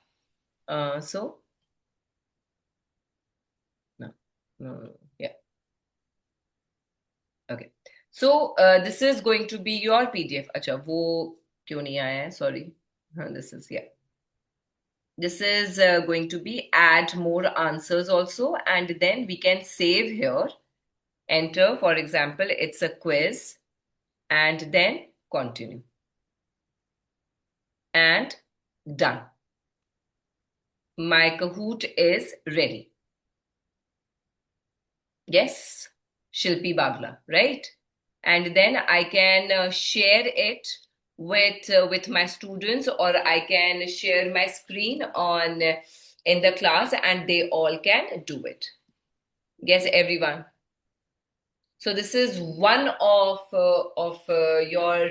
So no, yeah. Okay. So this is going to be your PDF. अच्छा वो क्यों नहीं आया है? Sorry. This is, yeah. This is going to be add more answers also, and then we can save here, enter, for example, it's a quiz, and then continue. And done. My Kahoot is ready. Yes, Shilpi Bagla, right? And then I can share it with my students, or I can share my screen on in the class, and they all can do it. Yes, everyone. So this is one of your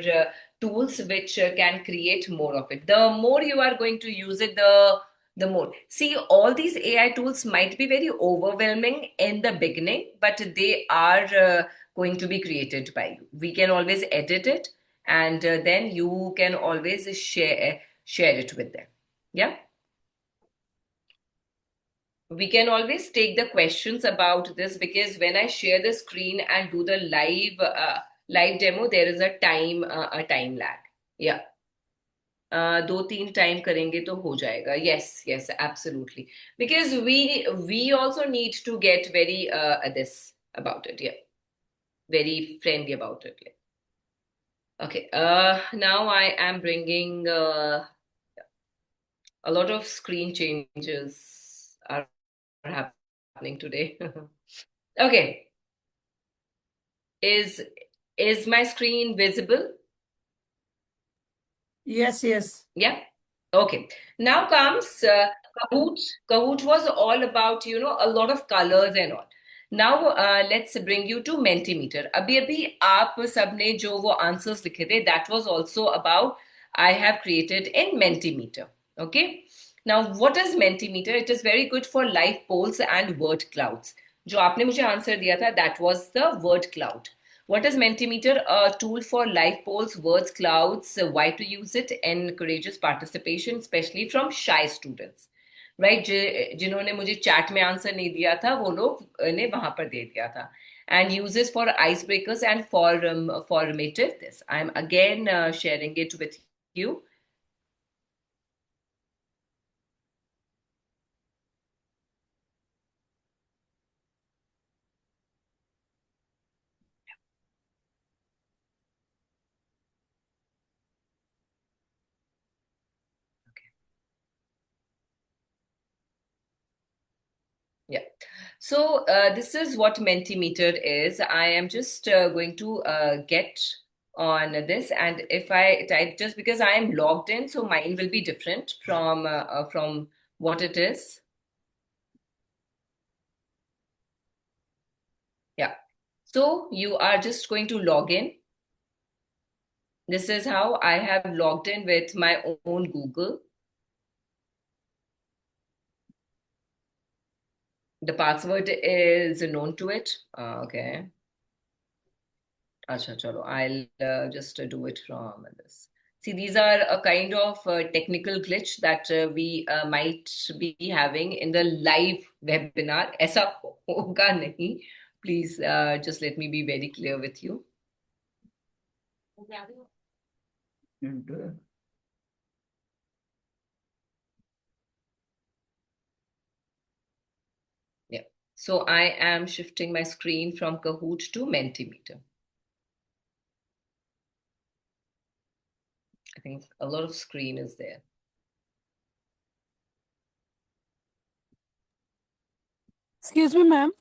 tools which can create more of it. The more you are going to use it, the more. See, all these AI tools might be very overwhelming in the beginning, but they are going to be created by you. We can always edit it, and then you can always share it with them. Yeah. We can always take the questions about this, because when I share the screen and do the live demo, there is a time lag. Yeah. 2-3 time करेंगे तो हो जाएगा. Yes, absolutely. Because we also need to get very this about it. Yeah. Very friendly about it. Yeah. Okay. Now I am bringing a lot of screen changes are happening today. Okay. Is my screen visible? Yes. Yeah. Okay. Now comes Kahoot. Kahoot was all about, you know, a lot of colors and all. Now let's bring you to Mentimeter. अभी आप सबने जो वो answers लिखे थे, that was also about I have created in Mentimeter. Okay. Now what is Mentimeter? It is very good for live polls and word clouds. जो आपने मुझे answer दिया था, that was the word cloud. What is Mentimeter? A tool for live polls, words, clouds. Why to use it? Encourages participation, especially from shy students. Right? जिन्होंने मुझे chat में answer नहीं दिया था, वो लोग ने वहां पर दे दिया था. And uses for icebreakers and formative this. I'm again sharing it with you. So this is what Mentimeter is. I am just going to get on this, and if I type, just because I am logged in, so mine will be different from what it is. Yeah. So you are just going to log in. This is how I have logged in with my own Google. The password is known to it. Okay. Acha, chalo. I'll just do it from this. See, these are a kind of technical glitch that we might be having in the live webinar. ऐसा होगा नहीं. Please just let me be very clear with you. And, Yeah. So I am shifting my screen from Kahoot to Mentimeter. I think a lot of screen is there. Excuse me ma'am,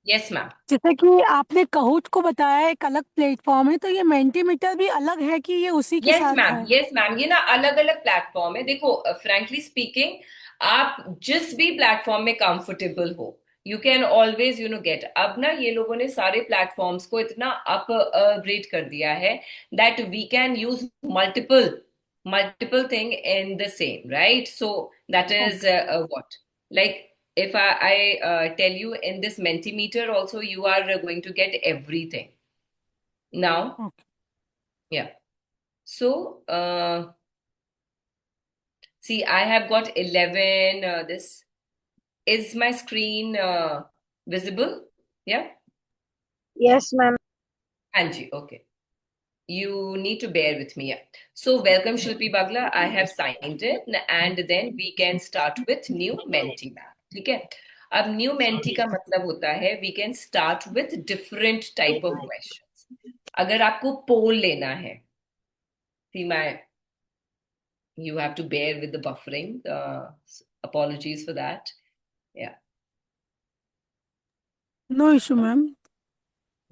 Yes, ma'am. जैसे कि आपने कहूट को बताया एक अलग platform है, तो ये मेंटीमीटर भी अलग है कि ये उसी के यस साथ मैम, है? यस मैम, ये ना अलग अलग प्लेटफॉर्म है. देखो, फ्रैंकली स्पीकिंग, आप जिस भी प्लेटफॉर्म में कंफर्टेबल हो, यू कैन ऑलवेज गेट. अब ना ये लोगों ने सारे प्लेटफॉर्म्स को इतना अपग्रेड कर दिया है that we can use multiple thing in the same, right? So that is what, like, if I tell you in this Mentimeter also, you are going to get everything now. Okay. Yeah. So, see, I have got 11. This is my screen visible? Yeah? Yes, ma'am. Angie, okay. You need to bear with me. Yeah. So, welcome Shilpi Bagla. I have signed in, and then we can start with new Menti map. ठीक है? अब new Menti का मतलब होता है we can start with different type of questions. अगर आपको poll लेना है, see you have to bear with the buffering. Apologies for that. Yeah. No issue ma'am,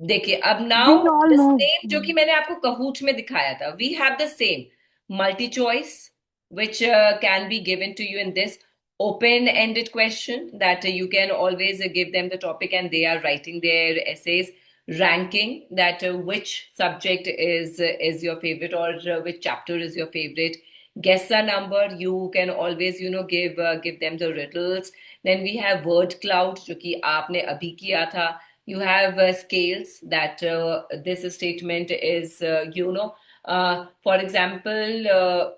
देखिए, अब we now all the no. Same जो कि मैंने आपको कहूट में दिखाया था, we have the same multi choice which can be given to you in this open-ended question that you can always give them the topic and they are writing their essays. Ranking, that which subject is your favorite, or which chapter is your favorite. Guess a number, you can always give them the riddles. Then we have word cloud जो कि आपने अभी किया था. You have scales, that this statement is for example,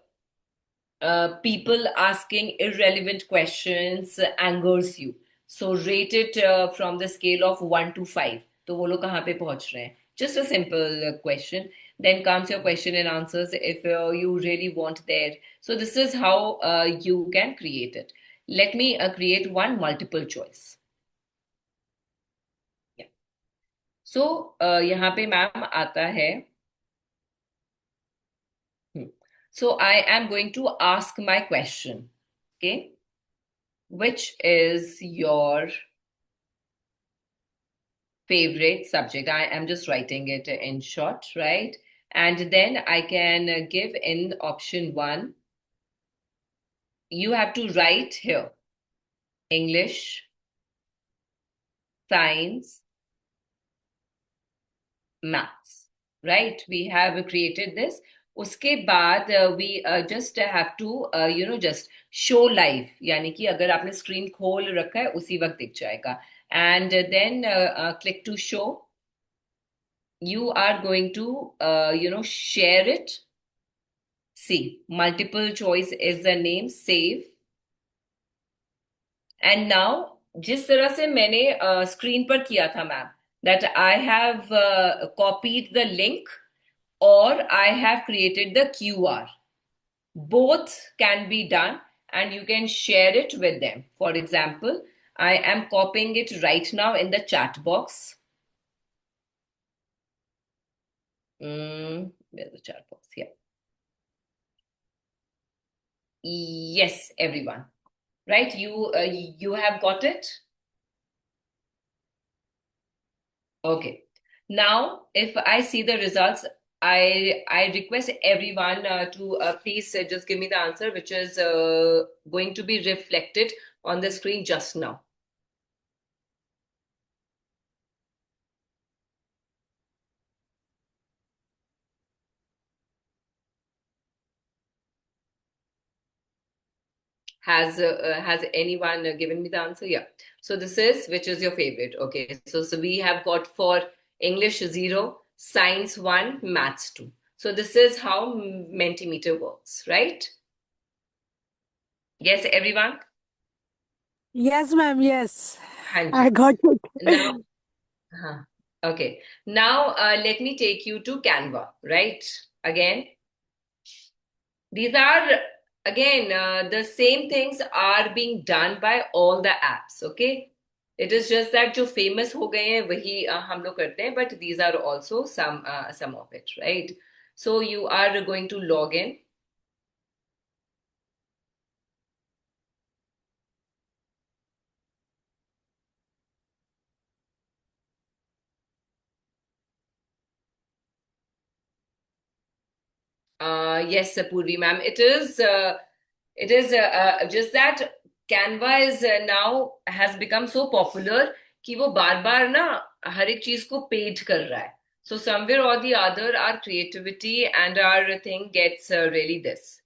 people asking irrelevant questions angers you, so rate it from the scale of 1 to 5. तो वो लोग कहाँ पे पहुंच रहे हैं? Just a simple question. Then comes your question and answers if you really want there. So this is how you can create it. Let me create one multiple choice. So यहाँ पे मैम आता है. So I am going to ask my question. Okay. Which is your favorite subject? I am just writing it in short, right? And then I can give in option 1. You have to write here English, science, maths, right? We have created this. उसके बाद we just have to just show live, यानी कि अगर आपने screen खोल रखा है उसी वक्त दिख जाएगा. And then click to show. You are going to share it. See, multiple choice is the name, save. And now जिस तरह से मैंने स्क्रीन पर किया था ma'am, that I have copied the link or I have created the QR. Both can be done and you can share it with them. For example, I am copying it right now in the chat box. Where's the chat box? Here. Yes, everyone. Right? You have got it? Okay. Now, if I see the results, I request everyone to please just give me the answer, which is going to be reflected on the screen just now. Has anyone given me the answer? Yeah. So this is which is your favorite? Okay. So we have got for English 0, Science 1, Maths 2. So this is how Mentimeter works, right? Yes, everyone? Yes, ma'am. Yes, Thank I you. got it. Now, huh. Okay. Now let me take you to Canva, right? Again, these are again the same things are being done by all the apps, okay? It is just that जो famous हो गए हैं वही हम लोग करते हैं, but these are also some of it, right? So you are going to log in. Yes, Purvi ma'am, it is just that Canva is now has become so popular कि वो बार बार ना हर एक चीज को पेड कर रहा है. So somewhere or the other, our creativity and our thing gets really this.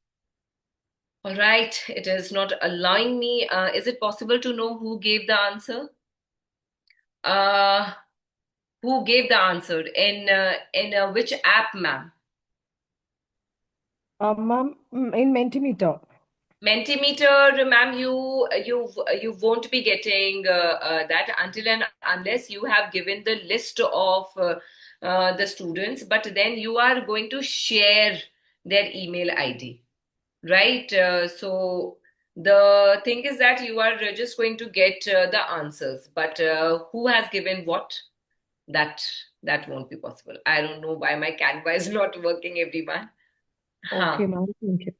All right, it is not allowing me. Is it possible to know who gave the answer? Uh, who gave the answer in which app, ma'am? Ma'am, in Mentimeter. Mentimeter, ma'am, you won't be getting that until and unless you have given the list of the students, but then you are going to share their email ID, right? So the thing is that you are just going to get the answers, but who has given what? That that won't be possible. I don't know why my Canva is not working, everyone. Huh. Okay, ma'am. Thank you.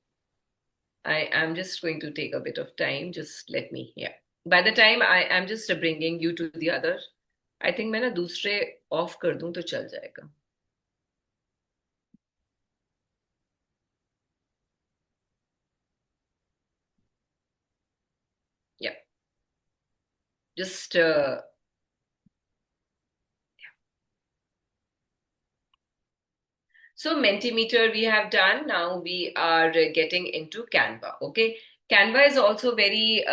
I am just going to take a bit of time. Just let me, yeah. By the time I am just bringing you to the other, I think मैं ना दूसरे off कर दूं तो चल जाएगा. Yeah. Just so Mentimeter we have done. Now we are getting into Canva. Okay. Canva is also very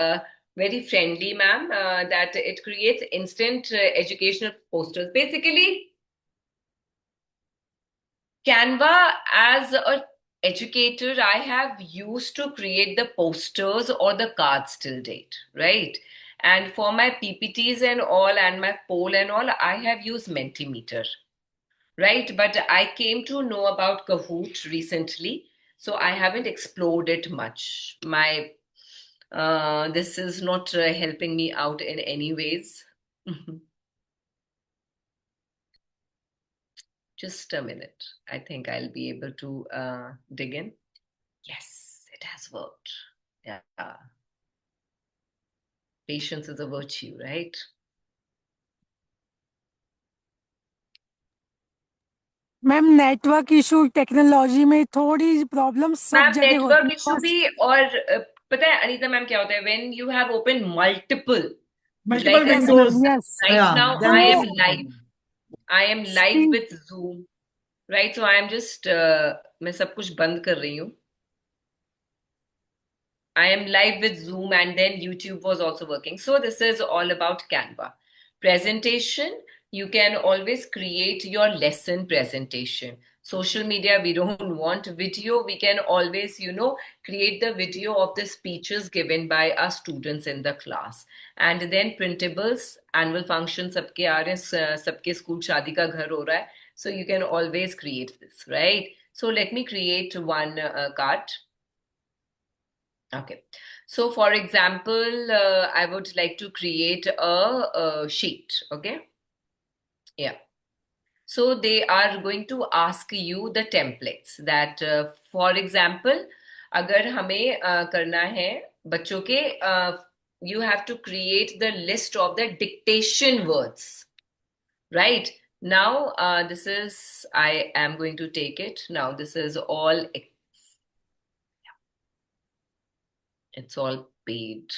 friendly, ma'am. That it creates instant educational posters. Basically, Canva as a educator, I have used to create the posters or the cards till date, right? And for my PPTs and all and my poll and all, I have used Mentimeter, right? But I came to know about Kahoot recently, so I haven't explored it much. My this is not helping me out in any ways. Just a minute. I think I'll be able to dig in. Yes, it has worked. Yeah. Patience is a virtue, right? Ma'am network issue technology में थोड़ी problem सब ma'am जगह होती network है issue भी और पता है अनीता मैम क्या होता है when you have opened multiple Multiple like yes ma'am windows. Yes right Yeah, now then I this am is the live. problem. I am live with Zoom, right? So I am just मैं सब कुछ बंद कर रही हूँ. I am live with Zoom and then YouTube was also working. So this is all about Canva. Presentation, you can always create your lesson presentation. Social media, we don't want video. We can always, create the video of the speeches given by our students in the class. And then printables, annual functions, सबके आ रहे हैं, सबके school शादी का घर हो रहा है. So you can always create this, right? So let me create one card. Okay. So, for example, I would like to create a sheet. Okay. Yeah. So, they are going to ask you the templates that, for example, अगर हमें करना है बच्चों के you have to create the list of the dictation words, right? Now, this is, I am going to take it. Now, this is all, it's all paid.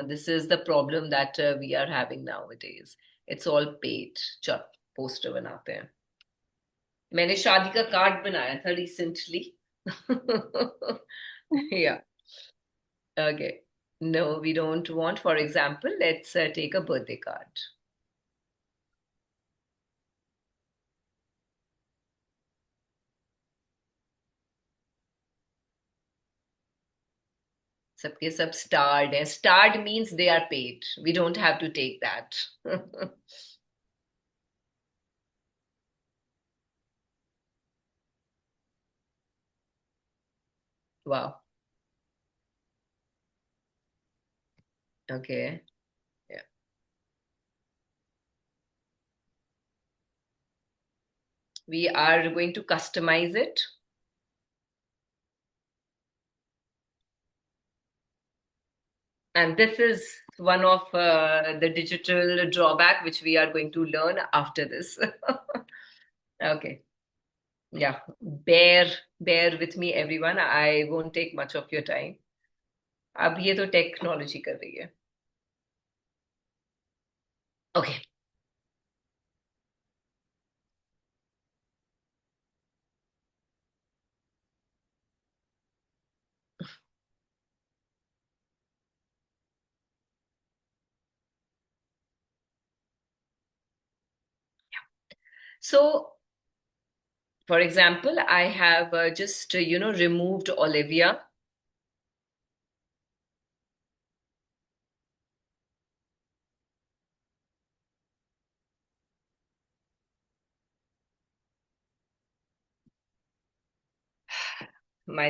This is the problem that we are having nowadays. It's all paid. चल, poster बनाते हैं. मैंने शादी का card बनाया था recently. Yeah. Okay. No, we don't want, for example, let's take a birthday card. सबके सब starred हैं. Starred means they are paid. We don't have to take that. Wow. Okay. Yeah. We are going to customize it. And this is one of the digital drawback which we are going to learn after this. Okay. Yeah. Bear with me, everyone. I won't take much of your time. अब ये तो technology कर रही है. Okay. So, for example, I have just, removed Olivia.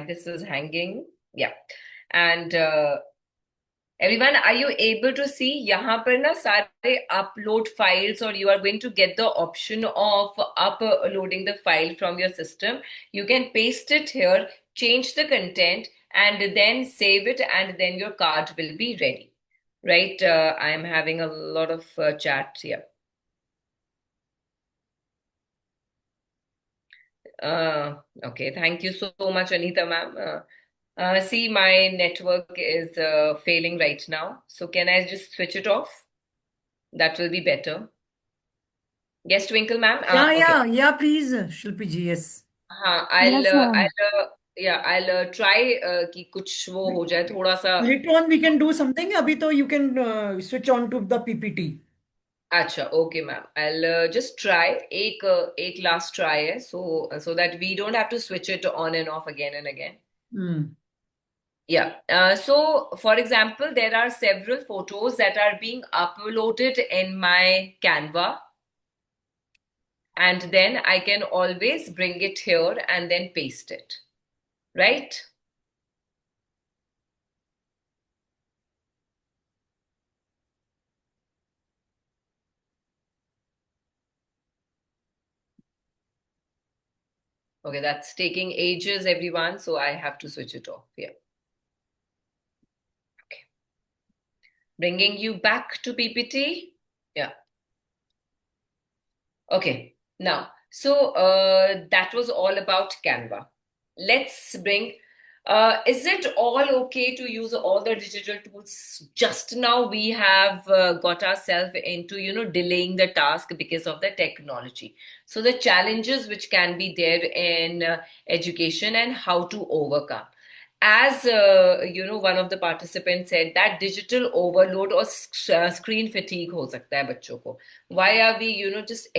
This is hanging. Yeah. And everyone, are you able to see यहाँ पर ना सारे upload files, or you are going to get the option of uploading the file from your system. You can paste it here, change the content, and then save it, and then your card will be ready. Right? I am having a lot of chat here. Okay, thank you so much, Anita ma'am. See, my network is failing right now. So can I just switch it off? That will be better. Yes, Twinkle ma'am. Yeah, please, Shilpi ji, yes. हाँ, Yes, ma'am. I'll try कि कुछ वो हो जाए थोड़ा सा. Later on, we can do something. अभी तो you can switch on to the PPT. अच्छा, okay ma'am. I'll just try. एक last try है, so that we don't have to switch it on and off again and again. Yeah. So, for example, there are several photos that are being uploaded in my Canva. And then I can always bring it here and then paste it. Right? Okay, that's taking ages, everyone. So I have to switch it off. Yeah. Okay. Bringing you back to PPT. Yeah. Okay. Now, so that was all about Canva. Let's bring, is it all okay to use all the digital tools? Just now we have got ourselves into, delaying the task because of the technology. So the challenges which can be there in education and how to overcome. As one of the participants said that digital overload or screen fatigue हो सकता है बच्चों को. Why are we, just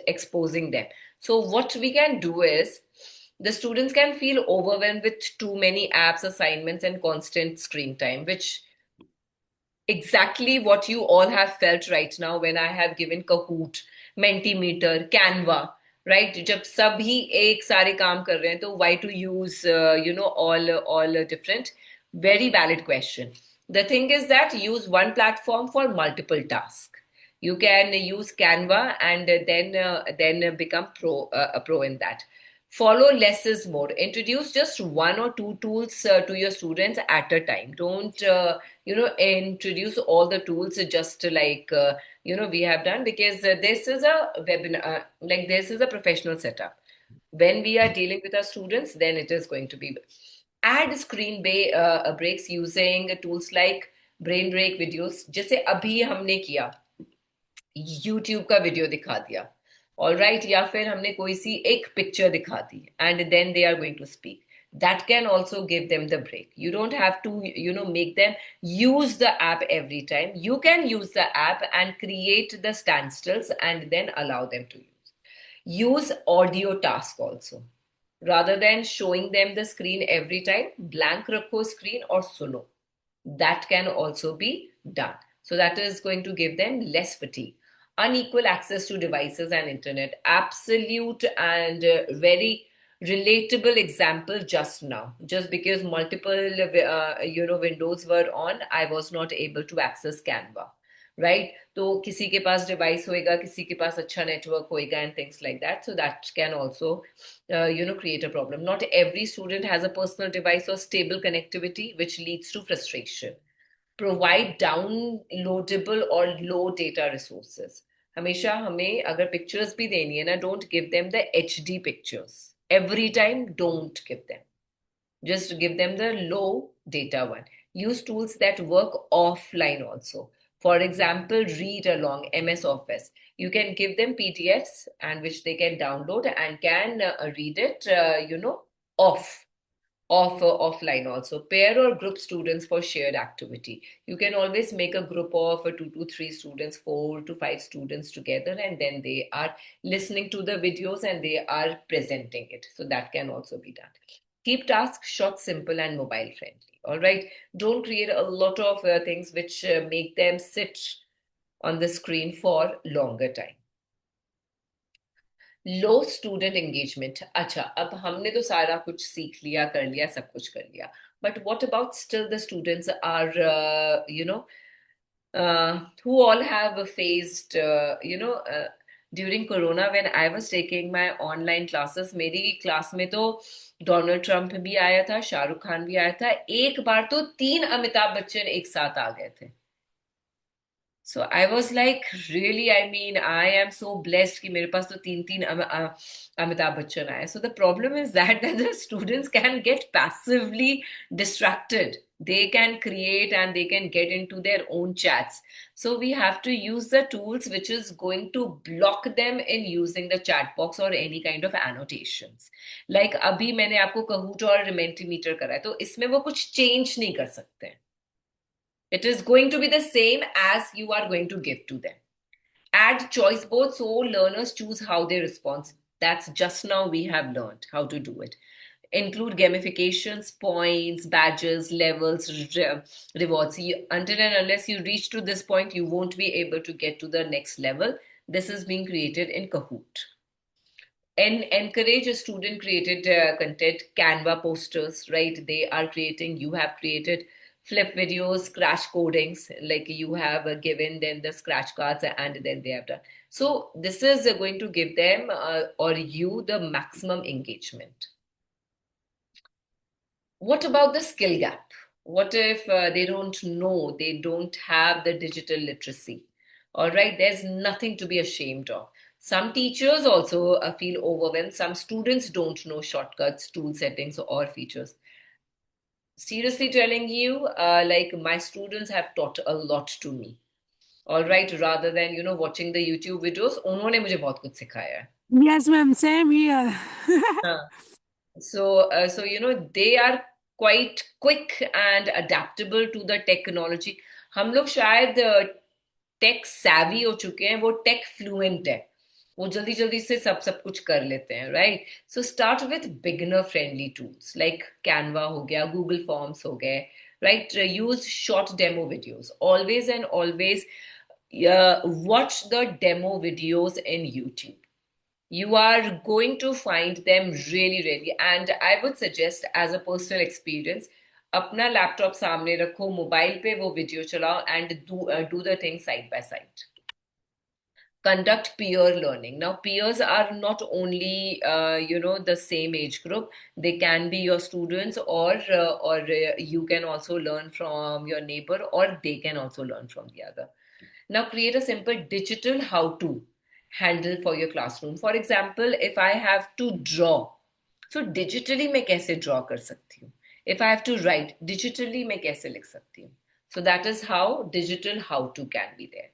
exposing them? So what we can do is the students can feel overwhelmed with too many apps, assignments, and constant screen time, which exactly what you all have felt right now when I have given Kahoot, Mentimeter, Canva. Right? जब सभी एक सारे काम कर रहे हैं तो why to use all different? Very valid question. The thing is that use one platform for multiple tasks. You can use Canva and then become a pro in that. Follow less is more. Introduce just one or two tools to your students at a time. Don't, introduce all the tools just like, we have done, because this is a webinar, like this is a professional setup. When we are dealing with our students, then it is going to be. Add screen breaks using tools like brain break videos, जैसे अभी हमने किया, YouTube का video दिखा दिया, all right, या फिर हमने कोई सी एक पिक्चर दिखा दी and then they are going to speak. That can also give them the break. You don't have to, make them use the app every time. You can use the app and create the standstills and then allow them to use. Use audio task also. Rather than showing them the screen every time, blank rakho screen or suno. That can also be done. So that is going to give them less fatigue. Unequal access to devices and internet. Absolute and very relatable example just now. Just because multiple windows were on, I was not able to access Canva. Right? तो किसी के पास device होएगा, किसी के पास अच्छा network होएगा and things like that. So that can also, create a problem. Not every student has a personal device or stable connectivity, which leads to frustration. Provide downloadable or low data resources. हमेशा हमें अगर pictures भी देनी है ना, don't give them the HD pictures. Every time, don't give them. Just give them the low data one. Use tools that work offline also. For example, read along MS Office. You can give them PDFs and which they can download and can read it, offline also. Pair or group students for shared activity. You can always make a group of 2 to 3 students, 4 to 5 students together, and then they are listening to the videos and they are presenting it. So that can also be done. Keep tasks short, simple, and mobile friendly. All right. Don't create a lot of things which make them sit on the screen for longer time. Low student engagement. अच्छा, अब हमने तो सारा कुछ सीख लिया, कर लिया, सब कुछ कर लिया, but what about still the students are who all have faced during corona when I was taking my online classes, मेरी क्लास में तो डोनाल्ड ट्रंप भी आया था, शाहरुख खान भी आया था, एक बार तो 3 अमिताभ बच्चन एक साथ आ गए थे. So I was like, really, I mean, I am so blessed कि मेरे पास तो 3 अमिताभ बच्चन आए. So the problem is that the students can get passively distracted. They can create and they can get into their own chats. So we have to use the tools which is going to block them in using the chat box or any kind of annotations. Like अभी मैंने आपको Kahoot और Mentimeter करा है, तो इसमें वो कुछ change नहीं कर सकते. It is going to be the same as you are going to give to them. Add choice boards so learners choose how they respond. That's just now we have learned how to do it. Include gamifications, points, badges, levels, rewards. Until and unless you reach to this point, you won't be able to get to the next level. This is being created in Kahoot. And encourage a student created content. Canva posters, right? They are creating, you have created flip videos, crash codings, like you have given them the scratch cards and then they have done. So this is going to give them or you the maximum engagement. What about the skill gap? What if they don't know, they don't have the digital literacy? All right, there's nothing to be ashamed of. Some teachers also feel overwhelmed. Some students don't know shortcuts, tool settings, or features. Seriously telling you, like my students have taught a lot to me. All right, rather than watching the YouTube videos, उन्होंने मुझे बहुत कुछ सिखाया है. Yes, ma'am. Same here. So they are quite quick and adaptable to the technology. हम लोग शायद tech savvy हो चुके हैं, वो tech fluent है, वो जल्दी जल्दी से सब कुछ कर लेते हैं, right? So start with beginner friendly tools like Canva हो गया, Google Forms हो गए, right? Use short demo videos. Always and always watch the demo videos in YouTube. You are going to find them really, really. And I would suggest as a personal experience, अपना laptop सामने रखो, mobile पे वो video चलाओ and do the thing side by side. conduct peer learning. Now, peers are not only the same age group. They can be your students, or you can also learn from your neighbor, or they can also learn from the other. Now, create a simple digital how-to handle for your classroom. For example, if I have to draw, so digitally मैं कैसे draw कर सकती हूँ? If I have to write, digitally मैं कैसे लिख सकती हूँ? So that is how digital how-to can be there.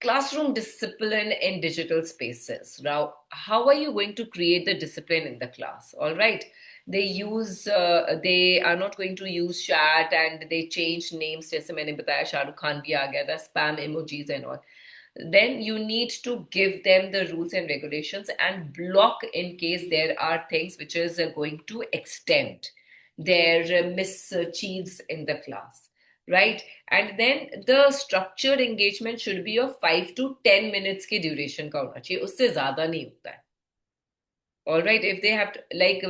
Classroom discipline in digital spaces. Now, how are you going to create the discipline in the class? All right. They are not going to use chat, and they change names. जैसे मैंने बताया शाहरुख खान भी आ गया था, spam emojis and all. Then you need to give them the rules and regulations and block in case there are things which is going to extend their mischiefs in the class, right? And then the structured engagement should be of 5 to 10 minutes की duration का होना चाहिए, उससे ज़्यादा नहीं होता है. All right, if they have to, like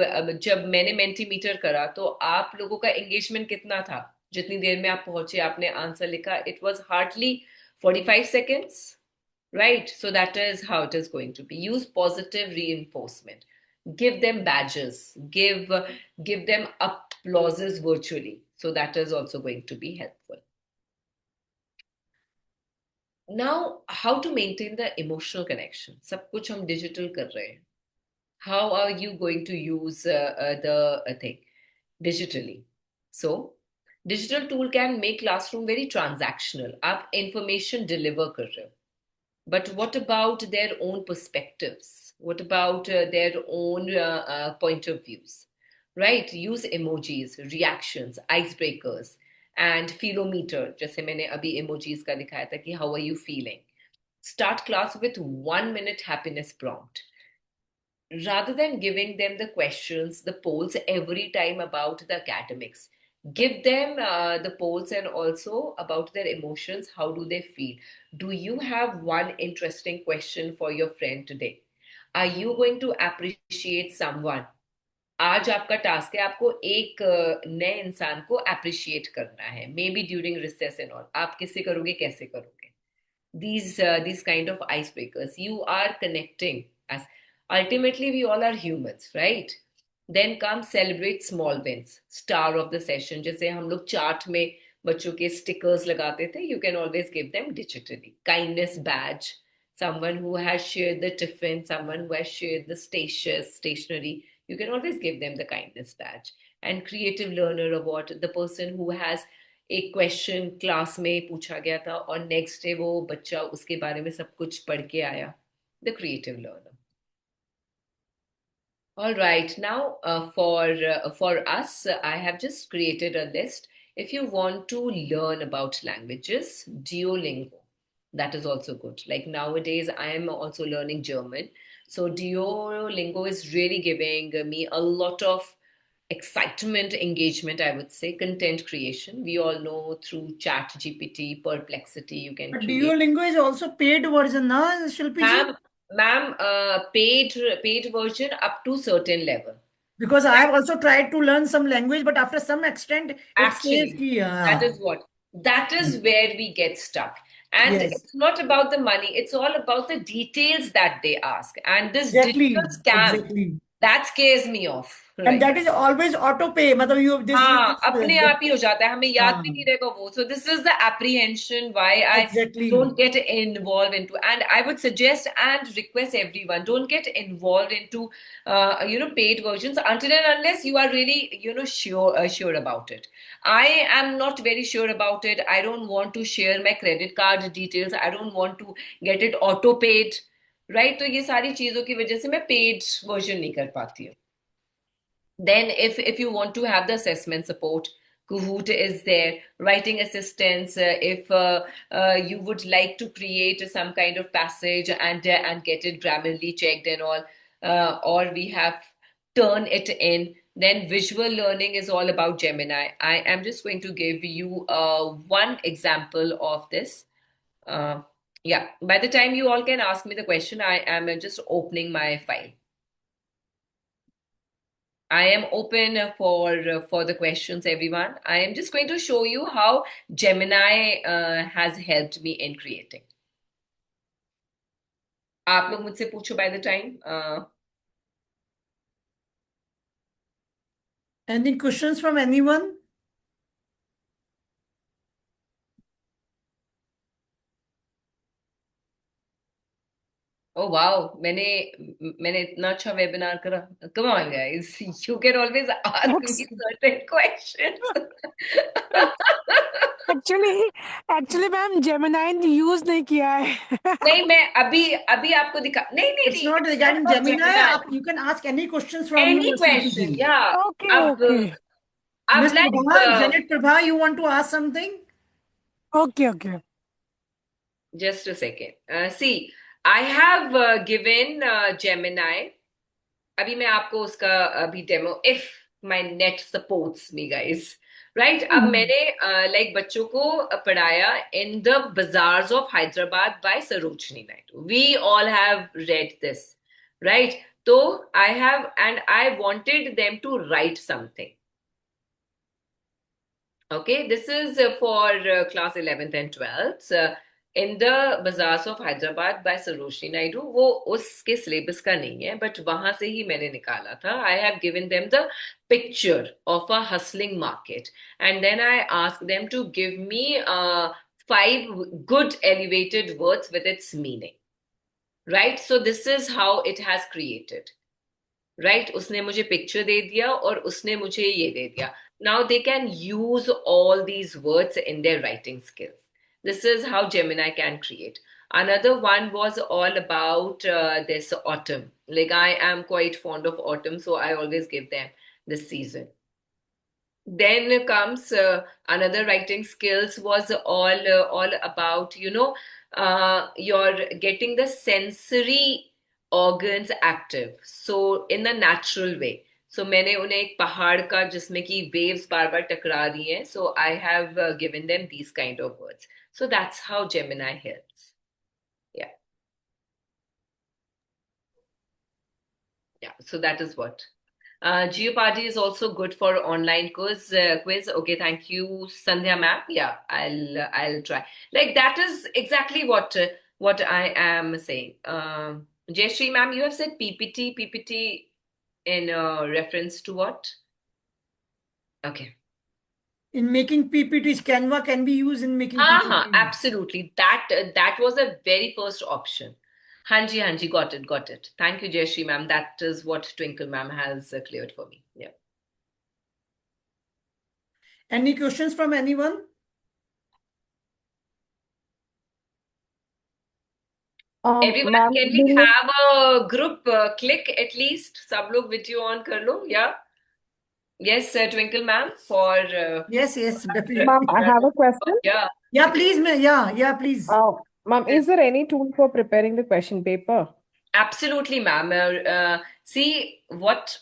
जब मैंने Mentimeter करा तो आप लोगों का engagement कितना था? जितनी देर में आप पहुंचे, आपने आंसर लिखा, it was hardly 45 seconds, right? So that is how it is going to be. Use positive reinforcement. Give them badges. Give them applauses virtually. So that is also going to be helpful. Now, how to maintain the emotional connection? सब कुछ हम digital कर रहे हैं. How are you going to use the thing digitally? So, digital tool can make classroom very transactional. आप information deliver कर रहे हो. But what about their own perspectives? What about their own point of views? Right? Use emojis, reactions, icebreakers, and feelometer. जैसे मैंने अभी emojis का दिखाया था कि how are you feeling? Start class with 1 minute happiness prompt. Rather than giving them the questions, the polls every time about the academics, give them the polls and also about their emotions. How do they feel? Do you have one interesting question for your friend today? Are you going to appreciate someone? आज आपका task है, आपको एक नए इंसान को appreciate करना है, may be during recess and all. आप किससे करोगे, कैसे करोगे? These kind of icebreakers, you are connecting as ultimately we all are humans, right? Then come celebrate small wins. Star of the session, जैसे हम लोग चार्ट में बच्चों के स्टिकर्स लगाते थे, you can always give them digitally. Kindness badge, someone who has shared the tiffin, someone who has shared the stationery, you can always give them the kindness badge. And creative learner award, the person who has एक question class में पूछा गया था और next day वो बच्चा उसके बारे में सब कुछ पढ़ के आया, the creative learner. All right, now for us, I have just created a list. If you want to learn about languages, Duolingo, that is also good. Like nowadays, I am also learning German. So Duolingo is really giving me a lot of excitement, engagement, I would say. Content creation, we all know through Chat GPT, Perplexity, you can But create. Duolingo is also paid version, na, Shilpi ji? Ma'am, paid version up to certain level. Because I have also tried to learn some language, but after some extent, it says Actually, ki, that is what. That is where we get stuck. And yes, it's not about the money, it's all about the details that they ask. And this exactly, digital scam, exactly. that scares me off. And Right. that is always auto pay. मतलब you this हाँ, this अपने आप ही हो जाता है, हमें याद भी हाँ, नहीं रहेगा वो. So this is the apprehension why I exactly. don't get involved into, and I would suggest and request everyone, don't get involved into paid versions until and unless you are really sure about it. I am not very sure about it. I don't want to share my credit card details. I don't want to get it auto paid, right? तो ये सारी चीजों की वजह से मैं paid version नहीं कर पाती हूँ. Then if you want to have the assessment support, Kahoot is there, writing assistance, if you would like to create some kind of passage and get it grammarly checked and all, or we have turn it in. Then visual learning is all about Gemini. I am just going to give you one example of this. Yeah, by the time you all can ask me the question, I am just opening my file. I am open for the questions, everyone. I am just going to show you how Gemini has helped me in creating. आप लोग मुझसे पूछो by the time. Any questions from anyone? Oh wow, मैंने इतना अच्छा webinar करा. Come on guys, you can always ask me certain questions. Actually ma'am Gemini use नहीं किया है. नहीं, मैं अभी अभी आपको दिखा. नहीं नहीं It's नहीं, not it's regarding not about Gemini. Gemini. You can ask any questions from Any your question, CPT. yeah. Okay अब ओके अब Miss like Prabha, Janet Prabha, you want to ask something? Okay okay. just a second. See, I have given Gemini. अभी मैं आपको उसका अभी demo, if my net supports me guys, right? अब मैंने like बच्चों को पढ़ाया in the bazaars of Hyderabad by Sarojini Naidu. We all have read this, right? So I have, and I wanted them to write something. Okay, this is for class 11th and 12th. In the Bazaars of Hyderabad by Sarojini Naidu. वो उसके syllabus का नहीं है, but वहां से ही मैंने निकाला था. I have given them the picture of a hustling market, and then I asked them to give me 5 good elevated words with its meaning. Right? So this is how it has created. Right? उसने मुझे picture दे दिया और उसने मुझे ये दे दिया. Now they can use all these words in their writing skills. This is how Gemini can create. Another one was all about this autumn. Like I am quite fond of autumn, so I always give them this season. Then comes another writing skills was all about, you're getting the sensory organs active, so in a natural way. So मैंने उन्हें एक पहाड़ का जिसमें कि waves बार बार टकरा रही हैं, so I have given them these kind of words. So that's how Gemini helps. Yeah, so that is what. Geopardy is also good for online quiz. Okay, thank you, Sandhya ma'am. Yeah, I'll try. Like that is exactly what I am saying. Jayashree ma'am, you have said PPT in reference to what? Okay. In making PPTs, Canva can be used in making PPTs. Absolutely. That was a very first option. Hanji, got it. Thank you, Jayashree ma'am. That is what Twinkle ma'am has cleared for me. Yeah. Any questions from anyone? Everyone, Ma'am, can we have a group click at least? सब लोग video on कर लो, yeah? Yes, Twinkle ma'am, for Yes, definitely. ma'am, I have a question. yeah. Yeah, please, please. Ma'am, is there any tool for preparing the question paper? Absolutely, ma'am. See what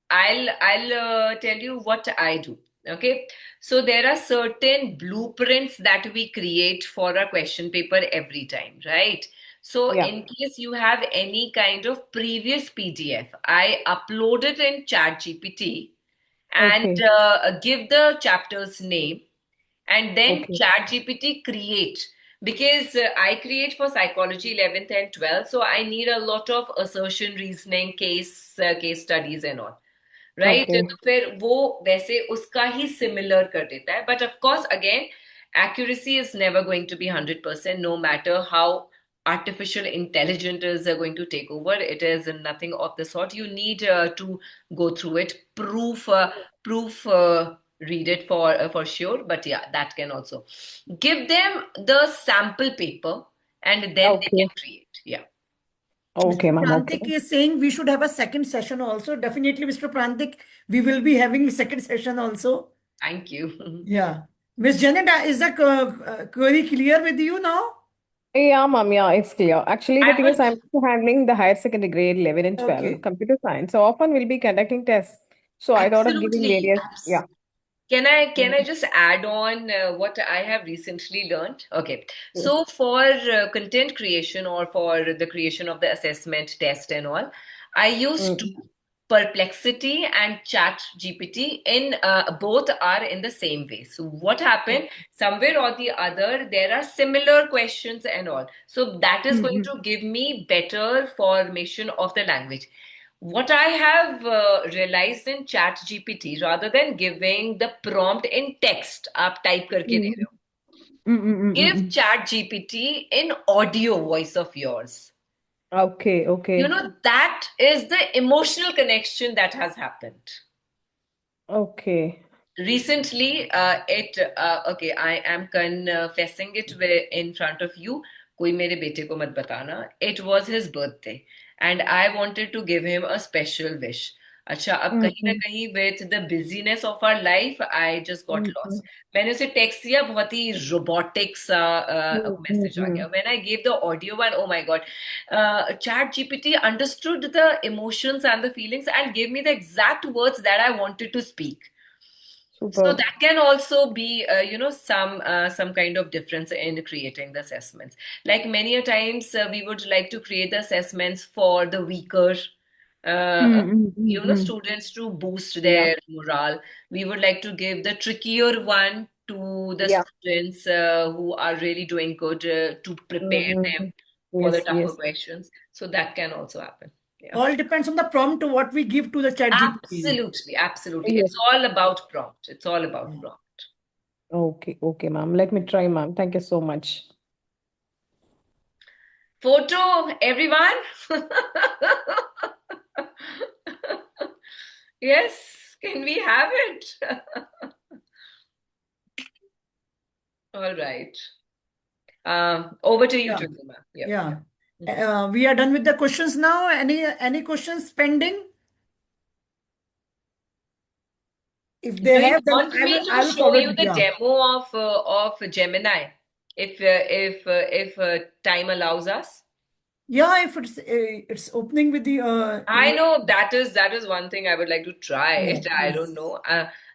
I'll tell you what I do. Okay, so there are certain blueprints that we create for a question paper every time, right? So Yeah. in case you have any kind of previous PDF, I upload it in ChatGPT and Okay. give the chapter's name, and then Okay. ChatGPT create, because I create for psychology 11th and 12th, so I need a lot of assertion, reasoning, case studies and all. Right? Okay. तो फिर वो वैसे उसका ही similar कर देता है. But of course, again, accuracy is never going to be 100%, no matter how artificial intelligence is going to take over. It is nothing of the sort. You need to go through it, proof, read it for sure. But yeah, that can also give them the sample paper, and then they Okay. can create. Yeah. Okay, Mr. ma'am. Prantik Okay. is saying we should have a second session also. Definitely, Mr. Prantik, we will be having a second session also. Thank you. Yeah. Miss Janet, is the query clear with you now? Yeah, ma'am. Yeah, it's clear. Actually, the I thing is, would. I'm also handling the higher secondary grade 11 and 12 Okay. computer science. So often we'll be conducting tests. So I thought of giving Absolutely. various, yeah. Can I just add on what I have recently learned? Okay. Yes. So for content creation or for the creation of the assessment test and all, I use Mm. two. Perplexity and Chat GPT in both are in the same way. So what happened? Somewhere or the other, there are similar questions and all. So that is going to give me better formation of the language. What I have realized in Chat GPT, rather than giving the prompt in text, आप type करके दे रहे हो, give Chat GPT in audio voice of yours. Okay, You okay, know, that is the emotional connection that has happened. okay. Recently, okay, I am confessing it in front of you. कोई मेरे बेटे को मत बताना. It was his birthday, and I wanted to give him a special wish. अच्छा, अब कहीं ना कहीं with the busyness of our life, I just got lost. मैंने उसे text किया, बहुत ही robotic सा message आ गया. When I gave the audio one, oh my God, Chat GPT understood the emotions and the feelings and gave me the exact words that I wanted to speak. So Superb. that can also be, some kind of difference in creating the assessments. Like many a times, we would like to create the assessments for the weaker, students to boost Yeah. their morale. We would like to give the trickier one to the Yeah. students who are really doing good to prepare them for the Yes, tougher yes. questions. So that can also happen. Yeah. All depends on the prompt what we give to the chat GPT. Absolutely, absolutely. Yes. It's all about prompt. It's all about prompt. Okay, okay, ma'am. Let me try, ma'am. Thank you so much. Photo, everyone. Yes, can we have it? All right. Over to you, Yeah. Twinkle ma'am. Yeah. We are done with the questions now. Any questions pending? If Do they you have, then want me to I will show forward you it. the Yeah. demo of Gemini, if time allows us? Yeah, if it's opening with the I know that is one thing I would like to try it. I yes. don't know.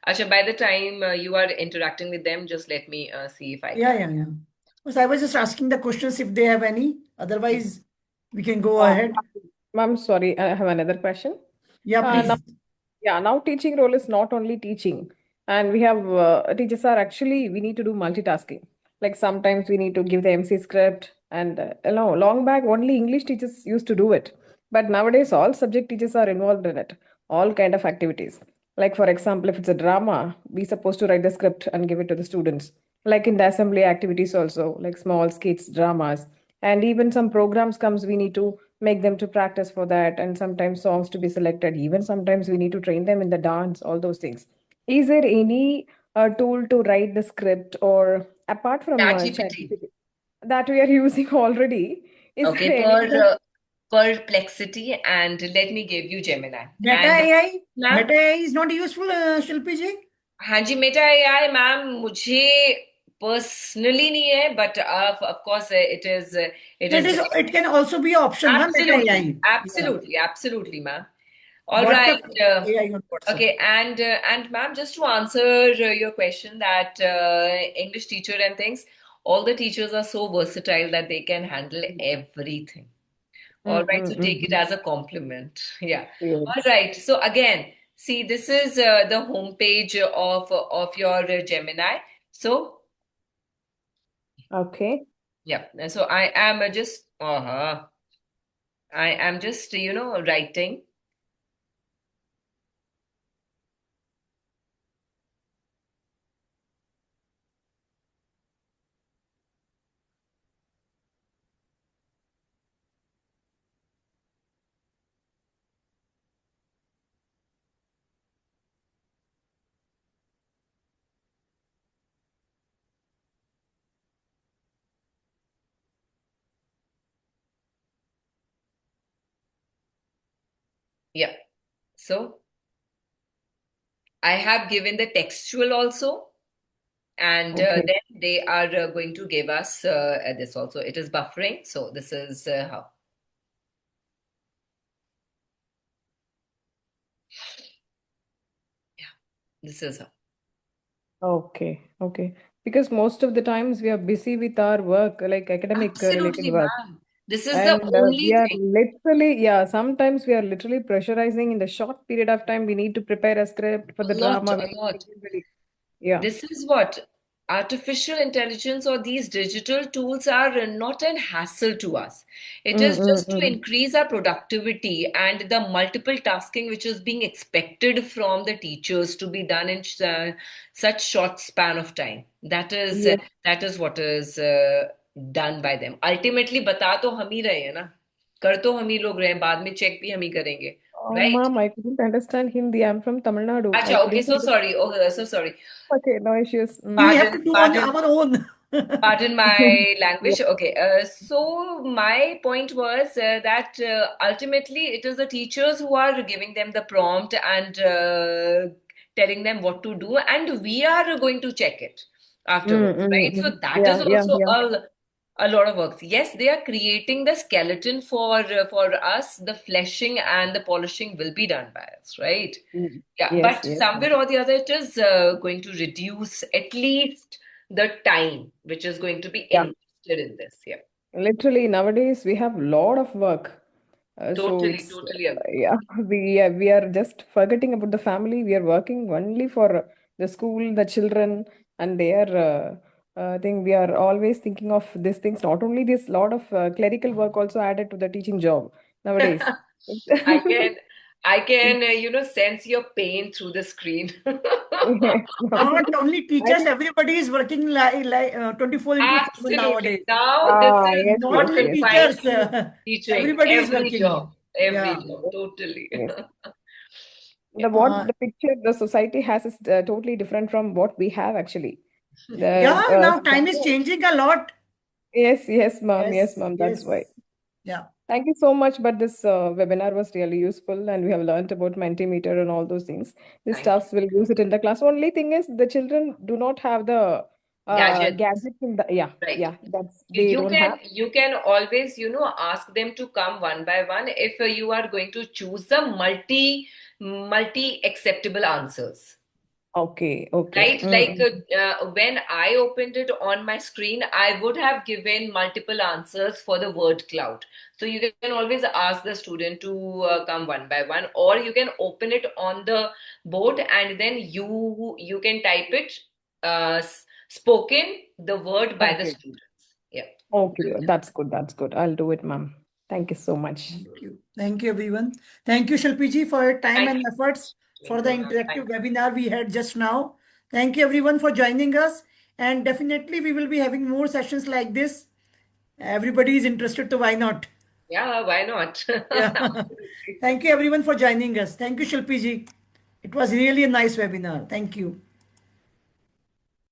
Asha, by the time you are interacting with them, just let me see if I Yeah, can. yeah. Because I was just asking the questions if they have any. Otherwise, we can go Uh, ahead. Ma'am, sorry, I have another question. Yeah, Now, please. yeah, now teaching role is not only teaching, and we have teachers are actually we need to do multitasking. Like sometimes we need to give the MC script, and long back only English teachers used to do it, but nowadays all subject teachers are involved in it, all kind of activities. Like for example, if it's a drama, we supposed to write the script and give it to the students. Like in the assembly activities also, like small skits, dramas, and even some programs comes, we need to make them to practice for that, and sometimes songs to be selected, even sometimes we need to train them in the dance, all those things. Is there any tool to write the script, or apart from ChatGPT. ChatGPT that we are using already, is Okay, there any tool? Perplexity, and let me give you Gemini. Meta And AI? ma'am, Meta AI is not useful, Shilpi ji? हाँ जी, Meta AI, ma'am, मुझे personally नहीं है, but of course it is It can also be an option, na, Meta absolutely, AI. Yeah. absolutely, ma'am. All WhatsApp right. AI on WhatsApp. Okay, and ma'am, just to answer your question that English teacher and things, all the teachers are so versatile that they can handle everything. All right, so take it as a compliment. Yeah. Yes. All right. So again, see, this is the homepage of your Gemini. So Okay. yeah. So I am just writing. Yeah. So I have given the textual also, and Okay. then they are going to give us this also. It is buffering. So this is how. Yeah, this is how. Okay. Okay. Because most of the times we are busy with our work, like academic related Absolutely, work. ma'am. This is the And only we are thing. literally, yeah, sometimes we are literally pressurizing in the short period of time. We need to prepare a script for the A lot, drama. a We need to lot. get ready. Yeah. This is what artificial intelligence or these digital tools are not an hassle to us. It Mm, is mm, just to mm. increase our productivity and the multiple tasking which is being expected from the teachers to be done in such short span of time. Yes. That is what is done by them. Ultimately, बता तो हम ही रहे हैं ना, कर तो हम ही लोग रहे हैं, बाद में चेक भी हम ही करेंगे, Oh, right? ma'am, I couldn't understand Hindi. I'm from Tamil Nadu. I Acha, okay, couldn't so understand. sorry. Oh, so sorry. Okay, no issues. Mm. We have Pardon, to do on pardon. our own. Pardon my Yeah. language. Okay, so my point was that ultimately it is the teachers who are giving them the prompt and telling them what to do, and we are going to check it Mm, afterwards, mm, right? So mm. that Yeah, is yeah, also yeah. a lot of work. Yes, they are creating the skeleton for us. The fleshing and the polishing will be done by us, right? Mm. Yeah, Yes, but yes. somewhere or the other, it is going to reduce at least the time which is going to be Yeah. invested in this. Yeah, Literally, nowadays we have a lot of work. So totally, it's totally agree. yeah, we are just forgetting about the family. We are working only for the school, the children, and their thing. We are always thinking of these things. Not only this, lot of clerical work also added to the teaching job nowadays. I can, I can, sense your pain through the screen. Yes, Not only I teachers, think everybody is working like 24 into 7 Absolutely. nowadays. Now this is yes, Not yes, not only yes, confined teachers, to teaching. everybody is Every working. job, every Yeah. job, totally. yes. Yeah. The picture the society has is totally different from what we have actually. Yeah, The now time is changing a lot. yes, yes, ma'am, yes, Yes, ma'am. That's why. yes. Yeah. Thank you so much. But this webinar was really useful, and we have learned about Mentimeter and all those things. These Thank you. stuffs will use it in the class. Only thing is the children do not have the Gadgets. gadgets in the Right. that's they don't have. You can always, ask them to come one by one if you are going to choose the multi acceptable answers. Okay, okay. Right? Like Mm. when I opened it on my screen, I would have given multiple answers for the word cloud. So you can always ask the student to come one by one, or you can open it on the board and then you can type it spoken the word by the Okay, students. Yeah. okay. That's good. That's good. I'll do it, ma'am. Thank you so much. Thank you. Thank you, everyone. Thank you, Shilpi ji, for your time Thank and you. efforts for Thank the you, ma'am. interactive webinar we had just now. Thank you, everyone, for joining us. And definitely, we will be having more sessions like this. Everybody is interested, so why not? Yeah, why not? Yeah. Absolutely. Thank you, everyone, for joining us. Thank you, Shilpi ji. It was really a nice webinar. Thank you.